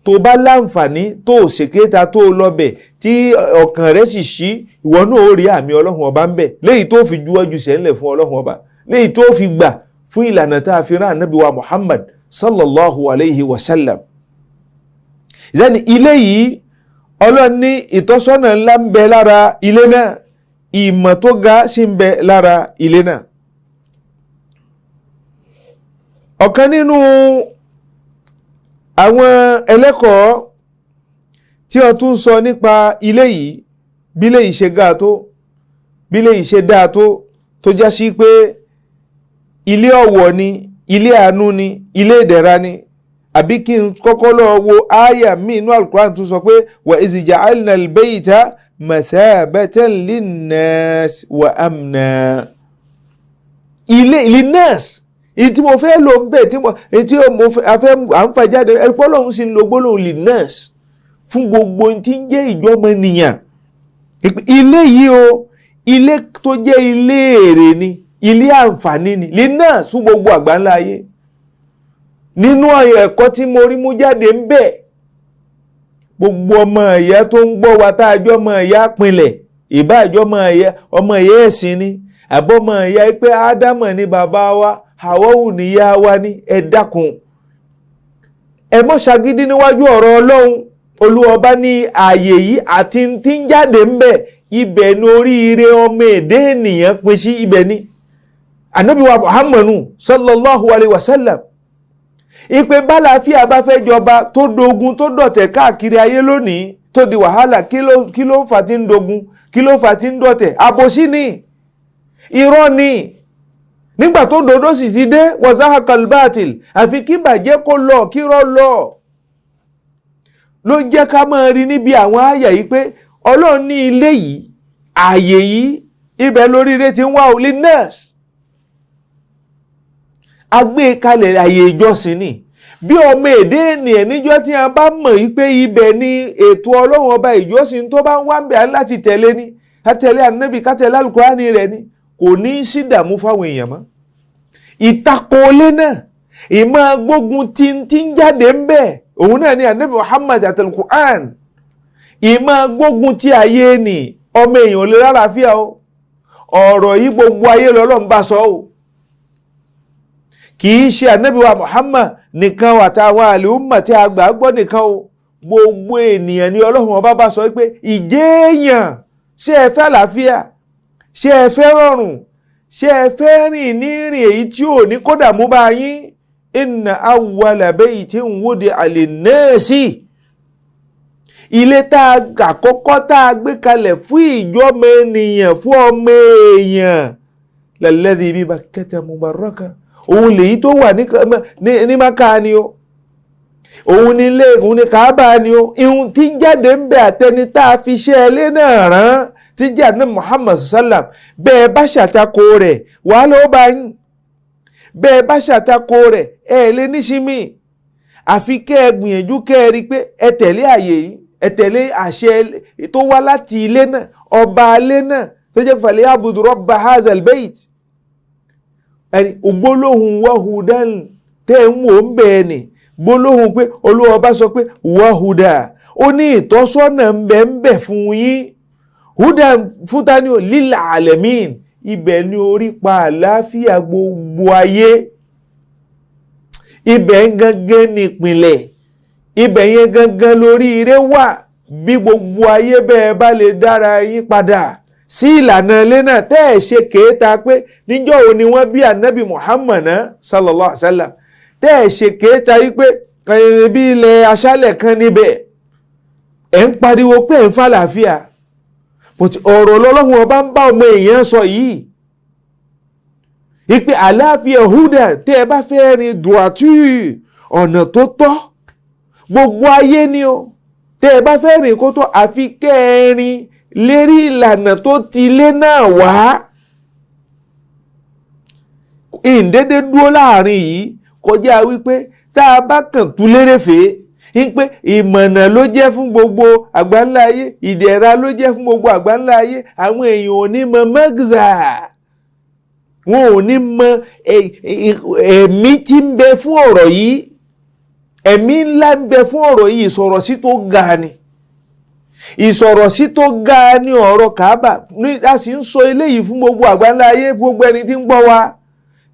tó bá láǹfààní tó ṣèkéta tó lọ bẹ̀ tí ọkàn rẹ̀ sì ṣí, ìwọ náà ó rí àmì Ọlọ́run ọba ń bẹ̀ léyìí tó fi juwọ́jú sẹ́ńlẹ̀ fún Ọlọ́run ọba, léyìí tó fi gbà fún ìlànà tá a fi rán Ànábì wa Muhammad sallallahu alayhi wa sallam. Ìdáni ilé yìí Ọlọ́run ní ìtọ́sọ́nà ńlá ń bẹ lára ilé náà, ìmọ̀ tó ga sì ń bẹ lára ilé náà. Ọ̀kan nínú àwọn ẹlẹ́kọ̀ọ́ tí wọ́n tún sọ nípa ilé yìí, bí ilé yìí ṣe ga tó, bí ilé yìí ṣe dáa tó já sí pé ilé ọ̀wọ̀ ni, ilé àánú ni, ilé ìdẹ̀ra ni. Àbí kí n kọ́kọ́ lọ wo áyà míì inú Al-Qur'an tó sọ pé wa iz ja'alna al-bayta mathabatan lin-nas wa amna. Ilé linnas tí mo fẹ́ lò ń bẹ̀ tí mo à ń fà jáde ẹ̀pọ̀ lọ́hún sí ń lo gbólóhùn linnas fún gbogbo tí ń jẹ́ ìjọmọ ènìyàn. Ilé yìí o, ilé tó jẹ́ ilé èrè ni, ilé àǹfààní ni, linnas fún gbogbo àgbáńlá ayé. Nínú ẹ̀kọ́ tí mo rí mú jáde ń bẹ̀, gbogbo ọmọ ẹ̀yà tó ń gbọ́ wa tá a jọ ọmọ ẹ̀yà pinlẹ̀, ìbáàjọ́ ọmọ ẹ̀yà ẹ̀sìn ni, àbọ̀mọ ẹ̀yà pé Ádámọ̀ ni bàbá wa, Háwáù ni ìyá wa ni, ẹ dákun. Ẹ mọ́ ṣagídí níwájú ọ̀rọ̀ Ọlọ́run. Olúwa bá ní ààyè yìí àti tí ń jáde ń bẹ̀, ibẹ̀ ni oríire ọmọ èdè ènìyàn pín sí, ibẹ̀ ni. Ànábì wa Muhammadu sallallahu alayhi wa sallam ìpè bálàáfíà bá fẹ́ jọba tó dogun tó dọ̀tẹ̀ káàkiri ayé lónìí tó di wàhálà, kí ló ń fà tí ń dogun, kí ló ń fà tí ń dọ̀tẹ̀? Àbòsí ni, irọ́ ni. Nígbà tó dodo sì ti dé wa zahaqal batil, àfi kí bàjẹ́ kó lọ kí rọ́ lọ. Ló ń jẹ́ ká máa rí níbi àwọn àyà yìí pé Ọlọ́run ní ilé yìí, ààyè yìí, ibẹ̀ lóríire ti ń wá òlì nurse. Agbé kalẹ̀ àyè ìjọsìn ni. Bí ọmọ èdè ènìyàn níjọ́ tí a bá mọ̀ wípé ibẹ̀ ni ètò Ọlọ́run ọba ìjọsìn tó bá ń wá ń bẹ̀ láti tẹ̀lé ní, ká tẹ̀lé Ànábì, ká tẹ̀lé Al-Qur'ani rẹ̀ ni, kò ní sí dààmú fáwọn èèyàn mọ́. Ìtakọ̀ọ́lé náà, ìmọ̀ gbógun tí ń jáde ń bẹ̀, òun náà ni Ànábì Muhammad àti Al-Qur'an. Ìmọ̀ gbógun tí ayé ni, ọmọ èèyàn lè lálàáfíà o. Ọ̀rọ̀ yìí gbogbo ayé lọ́lọ́run bá sọ o. Kìí ṣe Ànábì wa Muhammad nìkan àtàwọn àlùmọ̀ tí a gbà gbọ́ nìkan o. Gbogbo ènìyàn ni Ọlọ́run ọba bá sọ pé ìjéèyàn, ṣé ẹ fẹ́ àlàáfíà, ṣé ẹ fẹ́ rọrùn, ṣé ẹ fẹ́ rìn ní rìn èyí tí ò ní kódà mú bá yín. Inna awwala baytin wudi'a linnasi. Ilé tá a àkọ́kọ́ tá a gbé kalẹ̀ fún ìjọmọ ènìyàn, fún ọmọ èèyàn, lalladhi bi Bakkata mubarraka. Òun lèyí tó wà ní Mákà ni o. Òun ni ilé, òun ni Kaaba ni o. Ihun tí ń jáde ń bẹ àtẹni tá a fi ṣe ẹlé náà rán tí jẹ́ Ànábì Muhammad sallam. Bẹ́ẹ̀ bá ṣàtakò rẹ̀, wàhálà ó bá yín. Bẹ́ẹ̀ bá ṣàtakò rẹ̀, ẹ lè níṣìmí. Àfi kẹ́ ẹ gbìyànjú kẹ́ ẹ rí pé ẹ tẹ̀lé àyè yìí, ẹ tẹ̀lé àṣẹ tó wá láti ilé náà, ọba ilé náà, tó jẹ́ falyabudu rabba hazal bayt ẹni gbólóhùn wahudan tẹ́ ń wò ń bẹ́ẹ̀ ni gbólóhùn pé Olúwa bá sọ pé wahuda ó ní ìtọ́sọ́nà ń bẹ fún yín hudan fúta ní lil alamin ibẹ̀ ni orí pa àlàáfíà gbogbo ayé ibẹ̀ gangan ní ìpìnlẹ̀ ibẹ̀ yẹn gangan lórí ire wà bí gbogbo ayé bẹ́ẹ̀ bá lè dára yín padà sí ìlànà ilé náà tẹ́ ẹ̀ ṣe kéèta pé níjọ́ wo ni wọ́n bí ànábì Muhammad sallallahu alaihi wasallam tẹ́ ẹ̀ ṣe kéèta yí pé bí ilẹ̀ aṣálẹ̀ kan níbẹ̀ ẹ̀ ń pariwo pé ẹ̀ ń fàlàáfíà ọ̀rọ̀ lọ́lọ́run ọba ń bá ọmọ èèyàn sọ yìí ipe àlàáfíà húdà tẹ́ ẹ bá fẹ́ rin dùàtú ọ̀nà tó tọ́ gbogbo ayé ni o tẹ́ ẹ bá fẹ́ rìn kó tó àfi kẹ́ẹ̀rin lérí ìlànà tó ti lé náà wá ìǹdédé dúró láàrin yìí kọjá wípé tá a bá kàn tú lérèfé pé ìmọ̀nà ló jẹ́ fún gbogbo àgbáńlá ayé ìdẹ̀ra ló jẹ́ fún gbogbo àgbáńlá ayé àwọn èèyàn ò ní mọ mẹ́gàzà wọn ò ní mọ ẹ̀mí tí ń bẹ fún ọ̀rọ̀ yìí ẹ̀mí ńlá ń bẹ fún ọ̀rọ̀ yìí ìsọ̀rọ̀ sí tó ga ni ìsọ̀rọ̀ sí tó ga ni ọ̀rọ̀ Kaaba a sì ń sọ eléyìí fún gbogbo àgbáńlá ayé gbogbo ẹni tí ń gbọ́ wa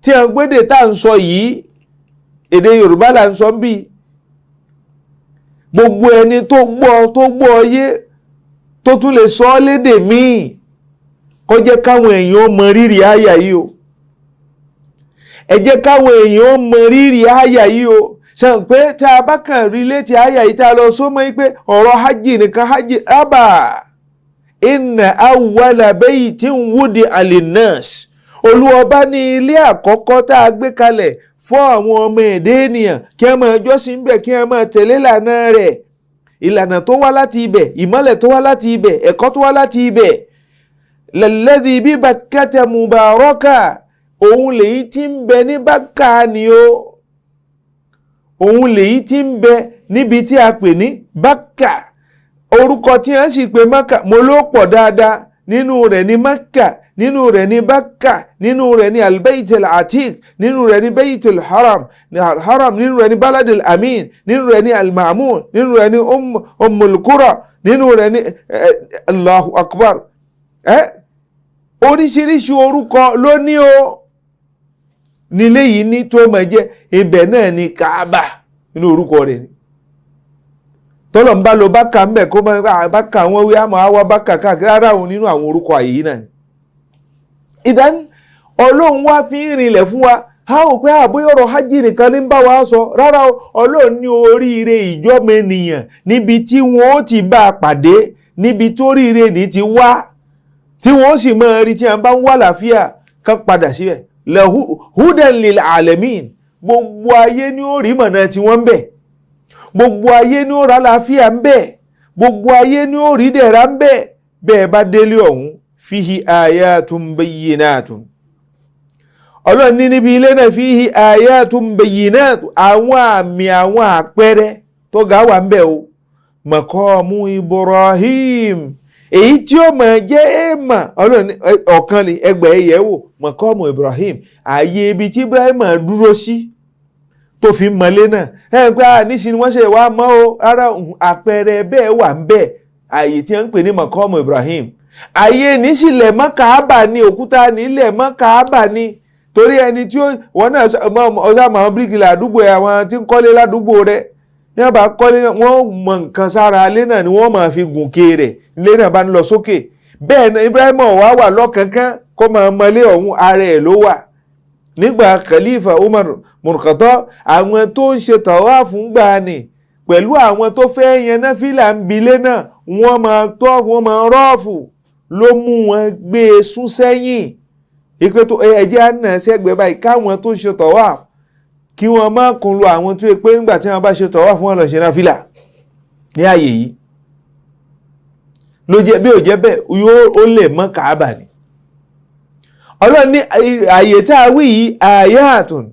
tí à ń gbédè tá à ń sọ yìí èdè Yorùbá là ń sọ ń bí gbogbo ẹni tó gbọ́ yé tó tún lè sọ ọ́ lédè míì kó jẹ́ káwọn èèyàn ó mọ rírì àyà yìí o ẹ jẹ́ káwọn èèyàn ó mọ rírì àyà yìí o ṣàn pé tá a bá kàn rí létí àyà yìí tá a lọ sómọ́ yìí pé ọ̀rọ̀ hajj nìkan hajj ábà inna awwala baytin wudi'a linnas Olúwa ní ilé àkọ́kọ́ tá a gbé kalẹ̀ fún àwọn ọmọ èdè ènìyàn kí ẹ máa jọ́sìn bẹ̀ kí ẹ máa tẹ̀lé ìlànà rẹ̀ ìlànà tó wá láti ibẹ̀ ìmọ́lẹ̀ tó wá láti ibẹ̀ ẹ̀kọ́ tó wá láti ibẹ̀ lalladhi bi Bakkata mubaraka òun lèyí tí ń bẹ ní Bákà ni o òun lèyí tí ń bẹ níbi tí a pè ní Bákà orúkọ tí a sì pè Mákà mo ló pọ̀ dáadáa nínú rẹ̀ ní Mákà nínú rẹ̀ ní Bákà nínú rẹ̀ ní al-Bayt al-Atiq nínú rẹ̀ ní Bayt al-Haram nínú rẹ̀ ní Balad al-Amin nínú rẹ̀ ní al-Ma'mun nínú rẹ̀ ní Ummul Qura nínú rẹ̀ ní Allahu Akbar oríṣiríṣi orúkọ ló ní o nílé yìí ní tó máa jẹ́ ibẹ̀ náà ní Kaaba nínú orúkọ rẹ̀ ni tọ́lọ̀ ń bá lo Bákà ń bẹ̀ kó máa Bákà wọn wí àmọ́ àwa Bákà káàkiri rárá òun nínú àwọn orúkọ àyè yìí náà ni ìdán Ọlọ́run wá fi ń rinlẹ̀ fún wa a ò pé àbúyọ̀ ọ̀rọ̀ hajj nìkan ní bá wa sọ rárá Ọlọ́run ní oríire ìjọ́mọ ènìyàn níbi tí wọ́n ó ti bá a pàdé níbi tó ríire ní ti wá tí wọ́n sì máa rí tí a bá ń wà láfíà kan padà síbẹ̀ hudan lil alamin gbogbo ayé ní ó rí mọ̀nà tí wọ́n ń bẹ̀ gbogbo ayé ní ó rà láfíà ń bẹ̀ gbogbo ayé ní ó rí dẹ̀ra ń bẹ̀ bẹ́ẹ̀ bá délé ọ̀hún fihi ayatun bayyinatun Ọlọ́run ní níbi ilé náà fihi ayatun bayyinatun àwọn àmì àwọn àpẹẹrẹ tó ga wà ń bẹ̀ o maqamu Ibrahim èyí tí ó máa jẹ́ èèmà Ọlọ́run ọ̀kan lè ẹgbẹ̀ ẹ̀yẹ̀wò maqamu Ibrahim ààyè ibi tí Ibrahim dúró sí tó fi mọ́lé náà pé nísìnyí wọ́n ṣe wá mọ́ o rárá àpẹẹrẹ bẹ́ẹ̀ wà ń bẹ̀ ààyè tí wọ́n ń pè ní maqamu Ibrahim ààyè nísìlẹ̀ mọ́ Káàbà ní òkúta nílẹ̀ mọ́ Káàbà ní torí ẹni tí wọ́n náà ọ̀sàmọ̀ àwọn bíríkìlà àdúgbò àwọn tí ń kọ́lé ládùúgbò rẹ̀ ní wọ́n bá kọ́lé wọ́n mọ nǹkan sára ilé náà ni wọ́n máa fi gùnkè rẹ̀ ilé náà bá ń lọ sókè bẹ́ẹ̀ ni Ibrahim wà lọ́kànkán kó máa mọlé ọ̀hún ara ẹ̀ ló wà nígbà Khalifa Umar murkatọ́ àwọn tó ń ṣe tàwáàfù ń gbà ní pẹ̀lú àwọn tó fẹ́ yẹn náfìlà ń bilé náà wọ́n máa tọ́ọ̀fù wọ́n máa rọ́ọ̀fù ló mú wọn gbé e sún sẹ́yìn ìpè tó ẹ̀jẹ̀ àná sẹ́gbẹ̀ẹ́ báyìí káwọn tó ń ṣe tàwáàfù kí wọ́n má kún lu àwọn tó yẹ pé nígbà tí wọ́n bá ṣe tàwáàfù wọn lọ ṣe náfìlà ní ààyè yìí ló jẹ́ bí ò jẹ́ bẹ́ẹ̀ ó lè mọ́ Káàbà ni Ọlọ́run ní ààyè tá a wí yìí àyàtùn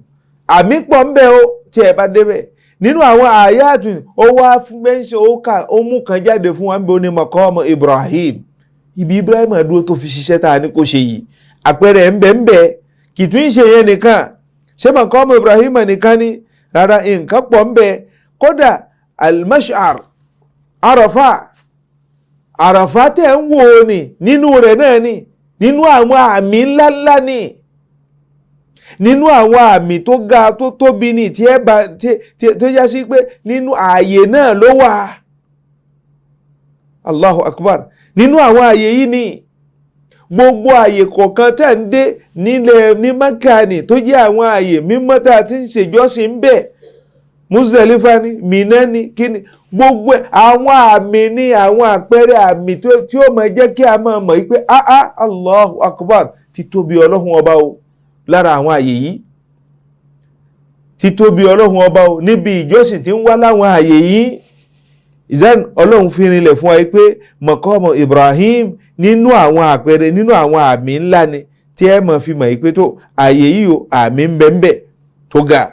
àmì pọ̀ ń bẹ ó tí ẹ bá débẹ̀ nínú àwọn àyàtùn ó wá fún mẹ́ńṣẹ́ ó mú kan jáde fún wa ń bẹ ó ní maqam Ibrahim ibi Ibrahim dúró tó fi ṣiṣẹ́ tá a ní kó ṣe yìí àpẹẹrẹ ń bẹ kì tún ṣe yẹn nìkan ṣé maqamu Ibrahim nìkan ni rárá nǹkan pọ̀ ń bẹ kódà al-mash'ar Àràfá tẹ̀ ń wò ní nínú rẹ̀ náà ni nínú àwọn àmì ńláńlá ni nínú àwọn àmì tó ga tó tóbi ní tó yá sí pé nínú ààyè náà ló wà. Allahu Akbar. Nínú àwọn ààyè yìí ni gbogbo ààyè kọ̀ọ̀kan tẹ̀ ń dé ní Mákà ni tó jẹ́ àwọn ààyè mímọ́ tá a ti ń ṣèjọ́sìn ń bẹ Muzdalifa ni Mínà ni kíni gbogbo àwọn àmì ni àwọn àpẹẹrẹ àmì tí ó máa jẹ́ kí a máa mọ̀ wípé Allahu Akbar títóbi Ọlọ́hun ọba o lára àwọn ààyè yìí títóbi Ọlọ́hun ọba o níbi ìjọsìn tí ń wá láwọn ààyè yìí ìzán Ọlọ́hun fi rinlẹ̀ fún wa pé maqamu Ibrahim nínú àwọn àpẹẹrẹ nínú àwọn àmì ńlá ni tí ẹ máa fi mọ̀ wípé tó ààyè yìí o àmì ń bẹ tó ga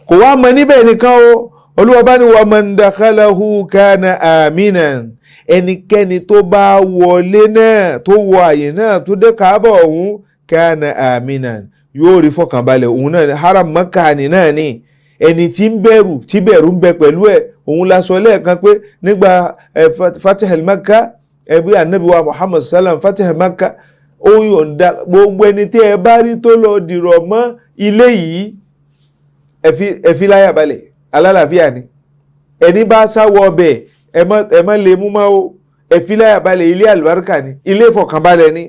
kò wá mọ níbẹ̀ nìkan o Olúwa bá ní wa man dakhalahu kana aminan ẹnikẹ́ni tó bá wọlé náà tó wọ àyè náà tó dé Kaaba ọ̀hún kana aminan yóò rí fọkànbalẹ̀ òun náà haram Makkah ni náà ni ẹni tí ń bẹ̀rù tí bẹ̀rù ń bẹ pẹ̀lú ẹ̀ òun la sọ lẹ́ẹ̀kan pé nígbà Fatih al-Makkah ẹbí Ànábì wa Muhammad sallam Fatih al-Makkah ó yọ̀ǹda gbogbo ẹni tí ẹ bá rí tó lọ dìrọ̀ mọ́ ilé yìí ẹ̀fí láyà balẹ̀ alálàáfíà ni ẹni bá sáwọ́ ọbẹ̀ ẹ má lè mú mọ́ o ẹ̀fí láyà balẹ̀ ilé àlùbáríkà ni ilé ìfọ̀kànbalẹ̀ ni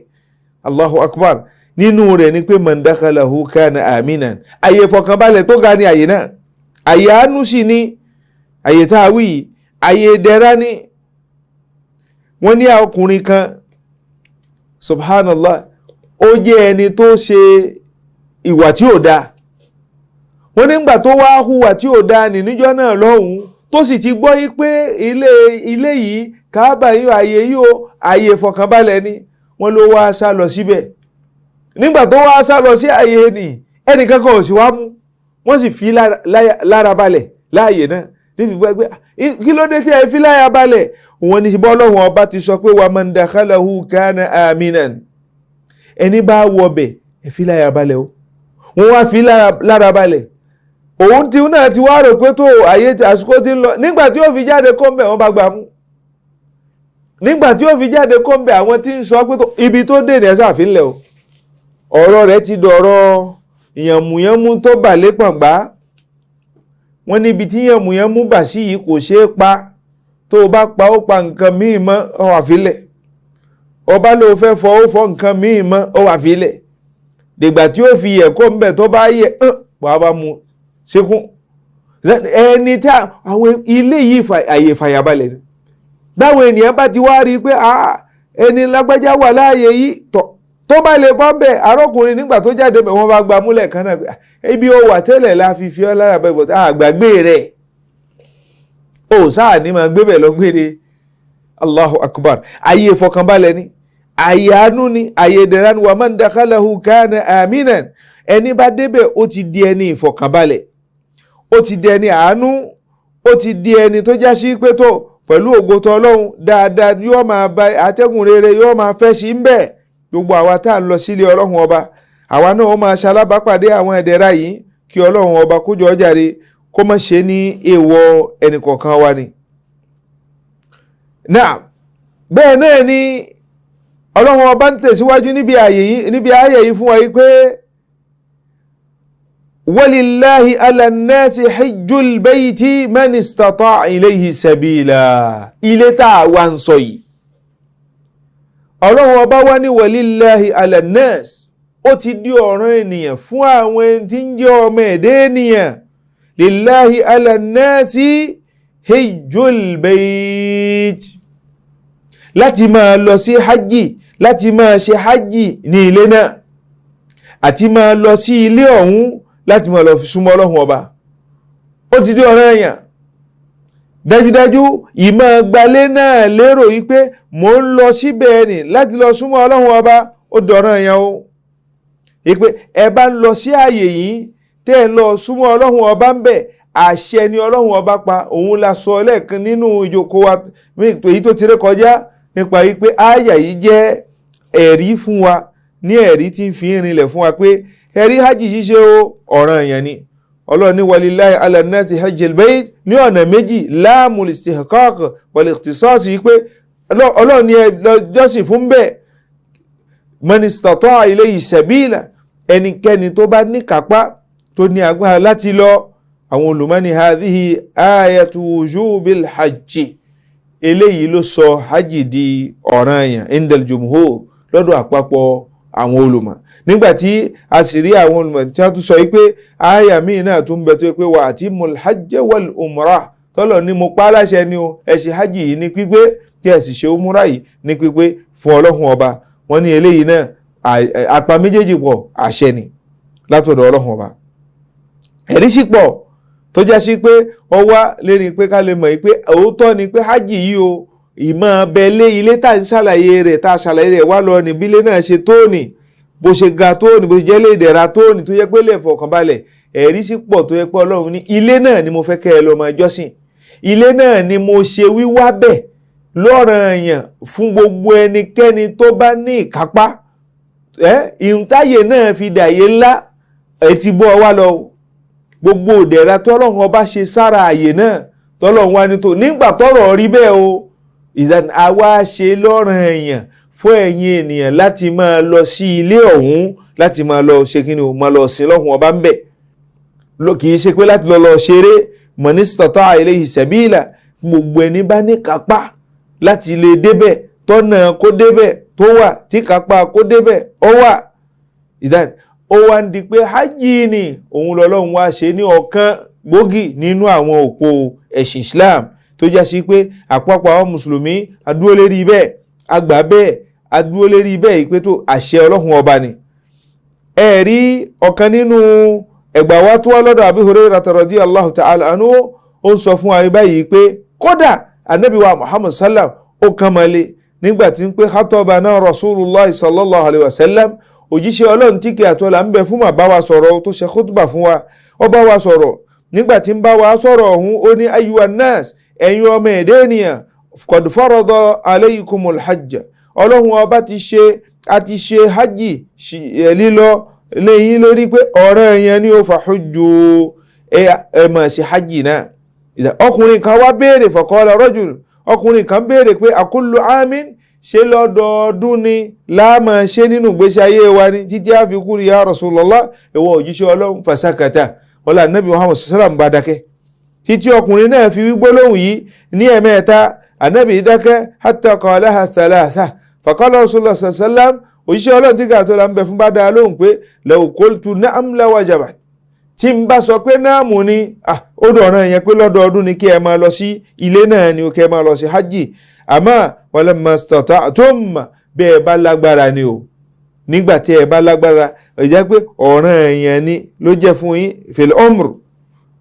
Allahu Akbar nínú rẹ̀ ni pé man dakhalahu kana aminan àyè ìfọ̀kànbalẹ̀ tó ga ni àyè náà àyè àánú sì ni àyè tá a wí àyè ìdẹ̀ra ni wọ́n ní ọkùnrin kan subhanallah ó jẹ́ ẹni tó ṣe ìwà tí ò dáa wọ́n nígbà tó wá hùwà tí ò dáa ní níjọ́ náà lọ́hùn tó sì ti gbọ́ yí pé ilé yìí Káàbà yìí ààyè yìí ó ààyè ìfọ̀kànbalẹ̀ ni wọ́n ló wá sá lọ síbẹ̀ nígbà tó wá sá lọ sí ààyè ni ẹnìkan kan ò sì wá mú wọ́n sì fi lára balẹ̀ láàyè náà nífi gbẹ́gbẹ́ kí ló dé tí ẹ fi lára balẹ̀ wọ́n ní bọ́ Ọlọ́hun ọba ti sọ pé wa man dakhalahu kana aminan ẹni bá wọ bẹ̀ ẹ fi lára balẹ̀ o wọ́n wá fi lára balẹ̀ òun tí náà ti wá rò pé tó àyè àsìkò tí ń lọ nígbà tí ó fi jáde kọ́ńbẹ̀ wọ́n bá gbà mú nígbà tí ó fi jáde kọ́ńbẹ̀ àwọn tí ń sọ pé tó ibi tó dé ní ẹ̀sà àfínlẹ̀ o ọ̀rọ̀ rẹ̀ ti dọ̀rọ̀ ìyànmùyánmú tó bà lé pọ̀ngbá wọ́n níbi tí ìyànmùyánmú bà sí yìí kò ṣeé pa tó o bá pa ó pa nǹkan míì mọ́ ọ wà fílẹ̀ ọba ló fẹ́ fọ ó fọ nǹkan míì mọ́ ọ wà fílẹ̀ dìgbà tí ó fi yẹ kọ́ńbẹ̀ tó bá yẹ wàá bá mu síkún ẹni tí àwọn ilé yìí àyè fàyàbalẹ̀ ni báwọn ènìyàn bá ti wá rí i pé ẹni lágbájá wà láàyè yìí tó bá lè bọ́ bẹ́ẹ̀ arákùnrin nígbà tó jáde bẹ̀ wọ́n bá gba múlẹ̀ kan náà pé ibi ó wà tẹ́lẹ̀ la fi fi ọ́ lára bẹ́ẹ̀ bọ̀ àgbàgbé rẹ̀ ó sáà ní máa gbé bẹ̀ lọ gbére Allahu Akbar àyè ìfọkànbalẹ̀ ni àyè àánú ni àyè ìdẹ̀ra ni wa man dakhalahu kana aminan ẹni bá débẹ̀ ó ti di ẹni ìfọkànbalẹ̀ ó ti di ẹni àánú ó ti di ẹni tó já sí pé tó pẹ̀lú ògo tó Ọlọ́run dáadáa yóò máa bá atẹ́gùn rere yóò máa fẹ́ sí ń bẹ̀ gbogbo àwa tá à ń lọ sílé Ọlọ́run ọba àwa náà ó máa ṣalábàápàdé àwọn ìdẹ̀ra yìí kí Ọlọ́run ọba kójọ jàre kó má ṣe ní èèwọ̀ ẹnìkọ̀ọ̀kan wa ni. náà bẹ́ẹ̀ náà ni Ọlọ́run ọba ń tẹ̀síwájú níbi ààyè yìí fún wa yìí pé walillahi ala nnasi hijjul bayti man istata'a ilayhi sabila ilé tá a wá ń sọ yìí Ọlọ́run ọba wá ní walillahi ala nnasi ó ti di ọ̀ràn ènìyàn fún àwọn ẹni tí ń jẹ́ ọmọ ẹ̀dẹ́ ènìyàn lillahi ala nnasi hijjul bayti láti máa lọ sí hajji láti máa ṣe hajji ní ilé náà àti máa lọ sí ilé ọ̀hún láti máa lọ fi súnmọ́ Ọlọ́run ọba ó ti di ọ̀ràn èèyàn dájúdájú ìmọ̀ gbalé náà lérò yìí pé mò ń lọ síbẹ̀ ni láti lọ súnmọ́ Ọlọ́run ọba ó dọ̀ràn èèyàn o ìpè ẹ bá ń lọ sí ààyè yìí tẹ́ ẹ lọ súnmọ́ Ọlọ́run ọba ń bẹ̀ àṣẹ ni Ọlọ́run ọba pa òun la sọ lẹ́ẹ̀kan nínú ìjókòó wa èyí tó ti ré kọjá nípa wípé àyà yìí jẹ́ ẹ̀rí fún wa ní ẹ̀rí tí ń fi rinlẹ̀ fún wa pé ẹ̀rí hajj ṣíṣe ọ̀ranyàn ni. Ọlọ́run ní walillahi ala nnasi hajjil bayt ní ọ̀nà méjì láàmul istihqaq wal ikhtisas yìí pé Ọlọ́run ní jọ́sìn fún bẹ́ẹ̀ man istata'a ilayhi sabila ẹnikẹ́ni tó bá ní kápá tó ní agbára láti lọ. Àwọn olùmọ́ni hadhihi ayatu wujubil hajji eléyìí ló sọ hajj di ọ̀ranyàn indal jumhur lọ́dọ̀ àpapọ̀ àwọn olùmọ̀. Nígbàtí a sì rí àwọn olùmọ̀ tí a tún sọ wípé àyà míì náà tún bẹ tó pé wa atimul hajja wal umrah tọ́lọ̀ ní mo pa láṣẹ ni o ẹ ṣe hajj yìí ní pípé kí ẹ sì ṣe umrah yìí ní pípé fún Ọlọ́hun ọba. Wọ́n ní eléyìí náà apá méjèèjì pọ̀ àṣẹ ni látọ̀dọ̀ Ọlọ́hun ọba. Ẹ̀rí sì pọ̀ tó já sí pé ọ wá lérí pé ká lè mọ̀ pé òótọ́ ni pé hajj yìí o ìmọ̀ abẹ́lé ilé tá ń ṣàlàyé rẹ̀ tá ṣàlàyé rẹ̀ wá lọ ní bílé náà ṣe tóòní bó ṣe ga tóòní bó ṣe jẹ́ lè dẹ̀ra tóòní tó yẹ pé lè fọkànbalẹ̀. Ẹ̀rí sì pọ̀ tó yẹ pé Ọlọ́run ní ilé náà ni mo fẹ́ kẹ́ ẹ lọ máa jọ́sìn, ilé náà ni mo ṣe wíwá bẹ̀ lọ́ranyàn fún gbogbo ẹnikẹ́ni tó bá ní ìkápá. Ìhùntáyè náà fi dàyé ńlá ẹ ti bọ́ wá lọ gbogbo ìdẹ̀ra tọ́lọ́run ọba ṣe sára àyè náà tọ́lọ́run wá ní tó nígbà tọ́rọ̀ rí bẹ́ẹ̀ o ìdán àwa ṣe lọ́ranyàn fún ẹ̀yin ènìyàn láti máa lọ sí ilé ọ̀hún láti máa lọ ṣe kí ni o máa lọ sin lọ́hùn ọba ń bẹ̀ kì í ṣe pé láti lọ ṣeré man istata'a ilayhi sabila fún gbogbo ẹni bá ní kápá láti lè débẹ̀ tọ́nà kó débẹ̀ tó wà tí kápá kó débẹ̀ ó wà. Ìdán ó wá ń di pé hajj ni òun lọ́lọ́run wá ṣe ní ọ̀kan gbòógì nínú àwọn òpó ẹ̀sìn Islam tó já sí pé àpapọ̀ àwọn mùsùlùmí adúró lérí bẹ́ẹ̀ àgbà bẹ́ẹ̀ adúró lérí bẹ́ẹ̀ ìpé tó àṣẹ Ọlọ́hun ọba ni. Ẹ̀rí ọ̀kan nínú ẹgbà wa tó wá lọ́dọ̀ Abi Hurairah radiyallahu ta'ala anhu ó ń sọ fún wa báyìí pé kódà Ànábì wa Muhammad sallam ó kàn mọ́lé nígbà tí ń pé khatabana Rasulullah sallallahu alayhi wa sallam òjíṣẹ́ Ọlọ́run tí kí àtọ́lá ń bẹ fún mà bá wa sọ̀rọ̀ tó ṣe khutbah fún wa ó bá wa sọ̀rọ̀ nígbà tí ń bá wa sọ̀rọ̀ ọ̀hún ó ní ayyuhan nas ẹ̀yin ọmọ ẹ̀dẹ́ ènìyàn qad farada alaykumul hajj Ọlọ́run ọba àti ṣe hajj lílọ lẹ́yìn lórí pé ọ̀ranyàn ni ó fahujju ẹ máa ṣe hajj náà. Ọkùnrin kan wá béèrè faqala rajul ọkùnrin kan béèrè pé akullu amin ṣe lọ́dọọdún ni láàmà ṣe nínú ìgbésí ayé wa ní títí a fi kú rí ya Rasulullah ìwọ òjíṣẹ́ Ọlọ́run fasakata wọlá Nabi Muhammad sallam bá dákẹ́ títí ọkùnrin náà fi wí gbólóhùn yìí ní ẹ̀mẹ́ta Ànábì dákẹ́ hatta qalaha thalatha faqala Rasulullah sallam òjíṣẹ́ Ọlọ́run tí kàtó la ń bẹ fún bá dá lóhùn pé law qultu na'am la wajabat tí ń bá sọ pé náàmù ni ó dọ̀ràn yẹn pé lọ́dọọdún ni kí ẹ máa lọ sí ilé náà ni ó kẹ́ máa lọ sí hajj àmọ́ walamma istata'tum bẹ́ẹ̀ bá lágbára ni o nígbà tí ẹ bá lágbára ó jẹ́ pé ọ̀ranyàn ni ló jẹ́ fún yín fil umr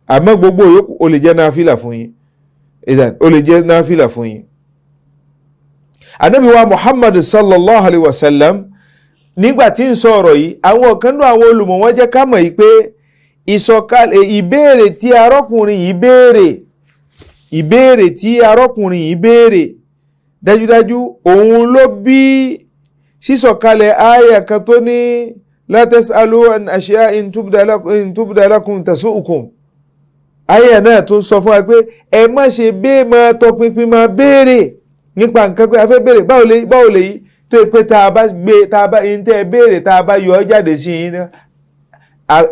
àmọ́ gbogbo yòókù ó lè jẹ́ náfìlà fún yín ó lè jẹ́ náfìlà fún yín. Ànábì wa Muhammad sallallahu alayhi wa sallam nígbà tí ń sọ̀rọ̀ yìí àwọn kan náà àwọn olùmọ̀ wọ́n jẹ́ ká mọ̀ yìí pé ìbéèrè tí arọ́kùnrin yìí béèrè dájúdájú òun ló bí sísọ̀kalẹ̀ àyà kan tó ní la tas'alu an ashiya'in tubda lakum tasu'ukum. Àyà náà tó sọ fún wa pé ẹ má ṣe bẹ́ẹ̀ máa tọpinpin máa béèrè nípa nǹkan pé a fẹ́ béèrè báwo lè yí tó yẹ pé tá a bá yín tẹ́ ẹ béèrè tá a bá yọ ọ́ jáde sí yín náà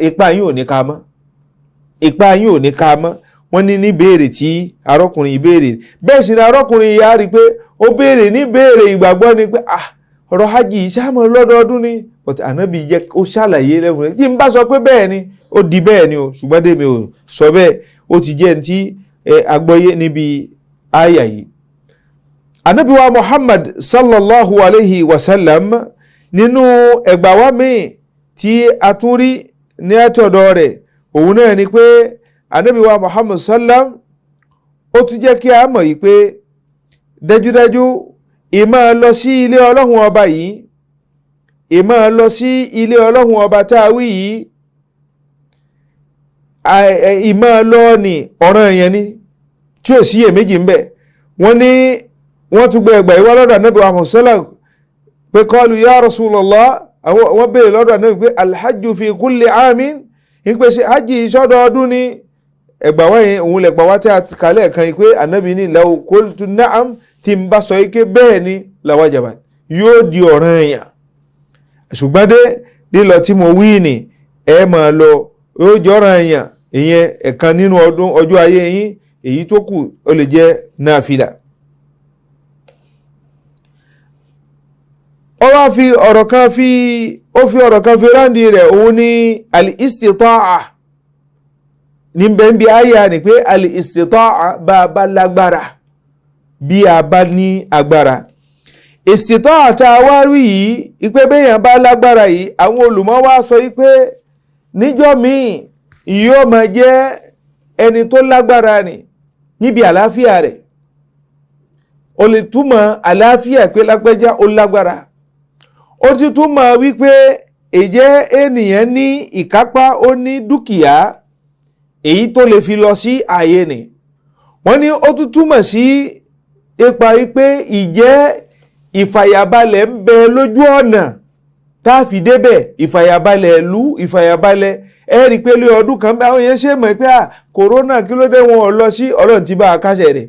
ipa yín ò ní ká mọ́ wọ́n ní béèrè tí arọ́kùnrin yìí béèrè bẹ́ẹ̀ sì ni arọ́kùnrin yìí á rí i pé ó béèrè ní béèrè ìgbàgbọ́ ni pé ọ̀rọ̀ hajj yìí sáàmù lọ́dọọdún ni but Ànábì jẹ́ ó ṣàlàyé lẹ́fún rẹ̀ tí n bá sọ pé bẹ́ẹ̀ ni ó di bẹ́ẹ̀ ni o ṣùgbọ́n dèmi ò sọ bẹ́ẹ̀ ó ti jẹ́ ní tí agbọ́yé níbi àyà yìí. Ànábì wa Muhammad sallallahu alayhi wa sallam nínú ẹgbà wa míì tí a tún rí ní àtọ̀dọ̀ rẹ̀ òun náà ni pé Ànábì wa Muhammad sallam ó tún jẹ́ kí a mọ̀ yìí pé dájúdájú ìmá lọ sí ilé Ọlọ́hun ọba yìí ìmá lọ sí ilé Ọlọ́hun ọba tá a wí yìí ìmá lọ ní ọ̀ranyàn ni tí ò sí iyèméjì ń bẹ wọ́n ní wọ́n tún gbé ẹgbà ìwọ́ lọ́dọ̀ Ànábì wa Muhammad pé qalu ya Rasulullah, wọ́n béèrè lọ́dọ̀ Ànábì pé alhajju fi kulli amin, ń pè sí hajj ìṣọ́dọọdún ní ẹgbà wáyé òun lẹ̀gbà wá tí a kàlẹ̀ kan pé Ànábì ní law qultu na'am, tí ń bá sọ ike bẹ́ẹ̀ ni lawajabat, yóò di ọ̀ranyàn, ṣùgbọ́n dé lílọ tí mo wí ni ẹ máa lọ yóò jẹ́ ọ̀ranyàn, ìyẹn ẹ̀kan nínú ọjọ́ ayé yín, èyí tó kù ó lè jẹ́ náfìlà. ó wá fi ọ̀rọ̀ kan fi ráńdì rẹ̀, òun ní al-istita'a ní bẹ́ẹ̀ bí ayà ni pé al-istita'a bá a bá lágbára, bí a bá ní agbára. Istita'a tá a wá rí yìí ipé béèyàn bá lágbára yìí, àwọn olùmọ̀ wá sọ ipé níjọ́ míì yóò máa jẹ́ ẹni tó lágbára ni níbi àlàáfíà rẹ̀, ó lè túmọ̀ àlàáfíà pé lágbájá ó lágbára, ó ti túmọ̀ wípé ìjẹ́ ènìyàn ní ìkápá, ó ní dúkìá èyí tó lè fi lọ sí ààyè ni. wọ́n ní ó tún túmọ̀ sí ipa wípé ìjẹ́ ìfàyàbalẹ̀ ń bẹ lójú ọ̀nà tá a fi débẹ̀, ìfàyàbalẹ̀ ìlú, ìfàyàbalẹ̀ ẹ̀rí pé lé ọdún kan bá àwọn yẹn ṣe mọ̀ pé kòrónà kí ló dé wọn ò lọ sí, Ọlọ́run ti bá a kásẹ̀ rẹ̀,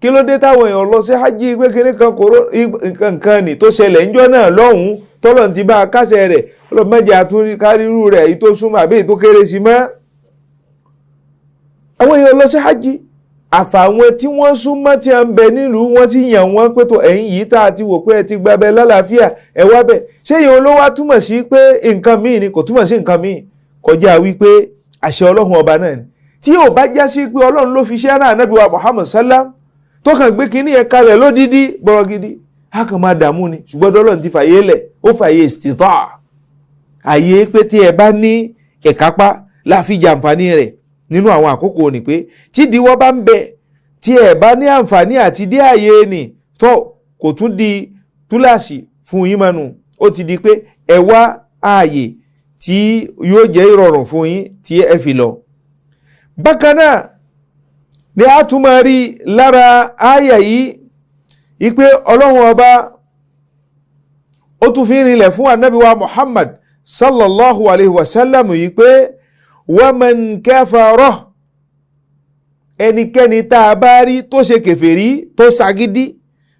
kí ló dé táwọn èèyàn lọ sí hajj pé kíní kan nǹkan ni tó ṣẹlẹ̀ ńjọ́ náà lọ́hùn-ún tọ́lọ́run ti bá a kásẹ̀ rẹ̀, Ọlọ́run mẹ́jẹ àtúnkárírú rẹ̀ èyí tó súnmọ́ àbí èyí tó kéré sí mọ́. àwọn èèyàn lọ sí hajj àfàwọn tí wọ́n súnmọ́ tí a ń bẹ nílùú, wọ́n ti yàn wọ́n pé tó ẹ̀yìn yìí tá a ti wò pé ẹ ti gbabẹ lálàáfíà ẹ wá bẹ̀. ṣé ìyẹn ló wá túmọ̀ sí pé nǹkan míì ni? kò túmọ̀ sí nǹkan míì kọjá wípé àṣẹ Ọlọ́run ọba náà ni. tí ò bá já sí pé Ọlọ́run ló fi ṣẹ́ náà Ànábì wa Muhammad sallam tó kàn gbé kínní ẹ̀ kalẹ̀ lódìdí bọ̀rọ̀ gidi, a kàn máa dààmú ni. ṣùgbọ́n Ọlọ́run ti fàyè lẹ̀, ó fàyè istita'a, àyè pé tí ẹ bá ní ìkápá láfi jàǹfààní rẹ̀ nínú àwọn àkókò ni pé tí ìdíwọ́ bá ń bẹ tí ẹ bá ní àǹfààní àti dé àyè ni tó kò tún di túláàsì fún yín mọ́nu, ó ti di pé ẹ wá ààyè tí yóò jẹ́ ìrọ̀rùn fún yín tí ẹ fi lọ. bákan náà ni a tún máa rí lára àyà yìí ipe Ọlọ́run ọba ó tún fi rinlẹ̀ fún Ànábì wa Muhammad sallallahu alayhi wa sallam yìí pé wa man kafara, ẹnikẹ́ni tá a bá rí tó ṣe kèfèrí tó ṣagídí,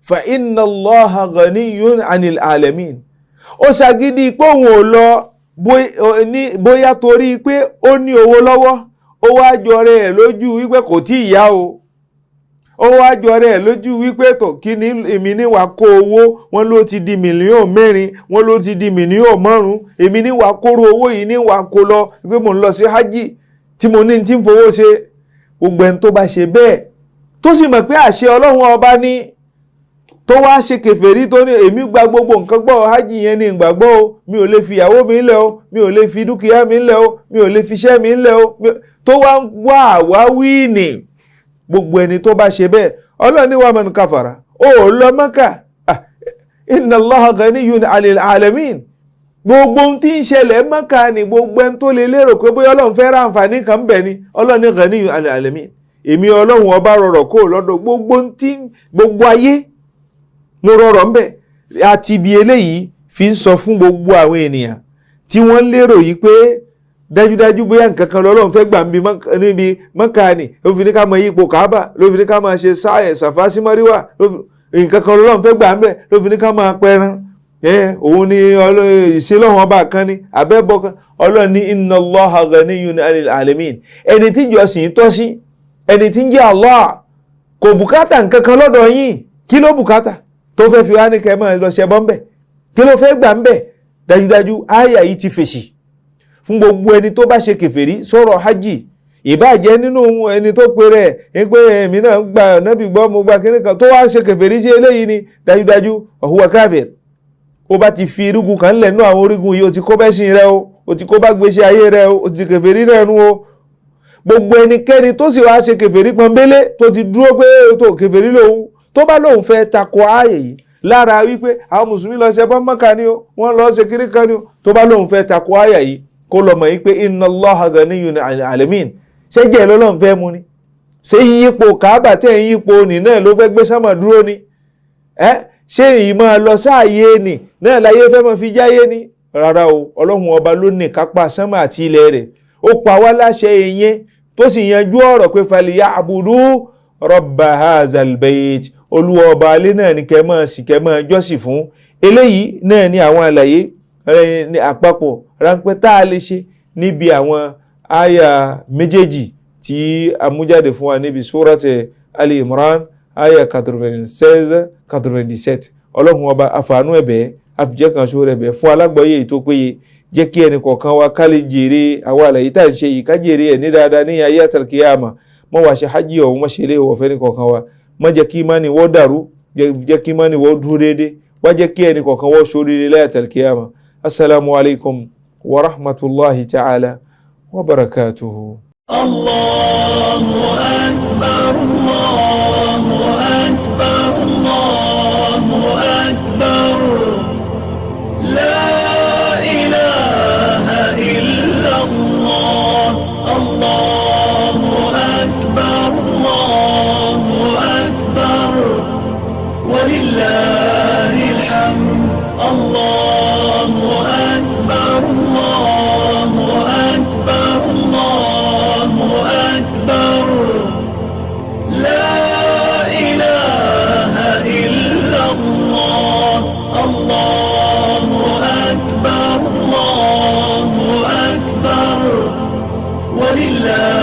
fa inna Allaha ghaniyyun 'anil 'alamin, ó ṣagídí pé òun ò lọ bóyá torí pé ó ní owó lọ́wọ́, ó wá jọrẹ ẹ̀ lójú wípé kò tí ì yá o, ó wá jọrẹ ẹ̀ lójú wípé tó kí ni èmi ní wàá kó owó, wọn ló ti di mílíọ̀nù 4, wọn ló ti di mílíọ̀nù 5, èmi ní wàá kóró owó yìí ní wàá kó lọ wípé mò ń lọ sí hajj tí mo ní tí ń fowó ṣe. gbogbo ẹni tó bá ṣe bẹ́ẹ̀ tó sì mọ̀ pé àṣẹ Ọlọ́run ọba ní, tó wá ṣe kèfèrí tó ní èmi gba gbogbo nǹkan gbọ́ hajj yẹn ní ìgbàgbọ́ o, mi ò lè fi ìyàwó mi ńlẹ̀ o, mi ò lè fi dúkìá mi ńlẹ̀ o, mi ò lè fi iṣẹ́ mi ńlẹ̀ o, tó wá wá àwáwí nì. gbogbo ẹni tó bá ṣe bẹ́ẹ̀ Ọlọ́run ní wa man kafara, ó lọ Mẹ́kà, inna Allaha ghaniyyun 'anil 'alamin. gbogbo ohun tí ń ṣẹlẹ̀ Mẹ́kà ni gbogbo ẹni tó lè lérò pé bóyá Ọlọ́run fẹ́ ra àǹfààní kan bẹ̀ ni, Ọlọ́run ní ghaniyyun 'anil 'alamin. èmi Ọlọ́run ọba rọrọ̀ kó lọ́dọ̀ gbogbo ayé ló rọrọ̀ ńbẹ̀. àti ibi eléyìí fi ń sọ fún gbogbo àwọn ènìyàn tí wọ́n lérò yìí pé dájúdájú bóyá nǹkan kan lọ́lọ́run fẹ́ gbà níbi Mẹ́kà ni ló fi ní ká máa yípo Káàbà, ló fi ní ká máa ṣe sáyẹ̀ Sàfá sí Máríwà, nǹkan kan lọ́lọ́run fẹ́ gbà ńbẹ̀ ló fi ní ká máa pẹran. òun ni ìṣelọ́hun ọba kan ni àbẹ́bọ kan. Ọlọ́run ní inna Allaha ghaniyyun 'anil 'alamin. ẹni tí ìjọsìn tọ́ sí, ẹni tí ń jẹ́ Allah, kò bùkátà nǹkan kan lọ́dọ̀ yín. kí ló bùkátà tó fẹ́ fi wá ní kẹ́ máa lọ ṣẹbọ ńbẹ̀? kí ló fẹ́ gbà ńbẹ̀? dájúdájú àyà yìí ti fèsì fún gbogbo ẹni tó bá ṣe kèfèrí sọ̀rọ̀ hajj, ìbáàjẹ́ nínú ẹni tó pe rẹ̀ ń pé èmi náà ń gba Ànábì gbọ́, mo gba kíní kan, tó wá ṣe kèfèrí sí eléyìí ni dájúdájú huwa kafir. ó bá ti fi irúgun kan lẹ̀ nú àwọn orígun yìí, ó ti kó bẹ́sìn rẹ o, ó ti kó bá gbèsè ayé rẹ o, ó ti kèfèrí rẹ nú o. gbogbo ẹnikẹ́ni tó sì wá ṣe kèfèrí pọ́nbélé tó ti dúró pé tó kèfèrí lòun, tó bá lóun fẹ́ takò ààyè yìí lára wípé àwọn mùsùlùmí lọ ṣe bọ́n Mẹ́kà ni o, wọ́n lọ ṣe kiri kan ni o, tó bá lóun fẹ́ takò ààyè yìí kó lọ mọ̀ yìí pé inna Allaha ghaniyyun 'anil 'alamin. ṣé jẹ́ lọ́lọ́run fẹ́ mu ni? ṣé yíyípo Káàbà tẹ̀ ń yípo nì náà ló fẹ́ gbé sámà dúró ni? ṣé èyí máa lọ sáàyè ni náà láyé fẹ́ máa fi jáyé ni rárá o. ọlọ́run ọba ló ní kápá sánmà àti ilẹ̀ rẹ̀, ó pa wá láṣẹ ìyẹn tó sì yanjú ọ̀rọ̀ pé falyabudu rabba hazal bayt, olúwa ọba alẹ́ náà ni kẹ́ máa sìn, kẹ́ máa jọ́sìn fún. eléyìí náà ni àwọn àlàyé ní àpapọ̀ ráńpẹ́ tá a lè ṣe níbi àwọn àyà méjèèjì tí a mú jáde fún wa níbi Surate Ali Imran àyà 96-97. ọlọ́run ọba àfàànú ẹ̀bẹ̀ àfijẹ́ kan ṣó rẹ̀ bẹ̀ fún alágbọ̀ọ́yé tó péye, jẹ́ kí ẹnì kọ̀ọ̀kan wa ká lè jèrè àwọn àlàyé tá à ń ṣe yìí, ká jèrè ẹ̀ ní dáadáa ní ayé àtàlùkìyàmà. mọ́ wá ṣe hajj ọ̀hún mọ́ ṣe lé wọ̀fẹ́ ní kọ̀ọ̀kan wa, mọ́ jẹ́ kí ìmánì wọ́n dàrú, jẹ́ kí ìmánì wọ́n dúró déédéé, wá jẹ́ kí ẹnì kọ̀ọ̀kan wọ́n ṣoríire láyé àtàlùkìyàmà. assalamu alaikum wa rahmatullahi ta'ala wa barakatuhu. Allahu akbar, Allahu akbar, Allahu akbar. La ilaha illa Allah. Allahu akbar, Allahu akbar. Walillahil hamd. Allahu akbar, Allahu akbar, Allahu akbar. La ilaha illa Allah. Allahu akbar, Allahu akbar. Walillah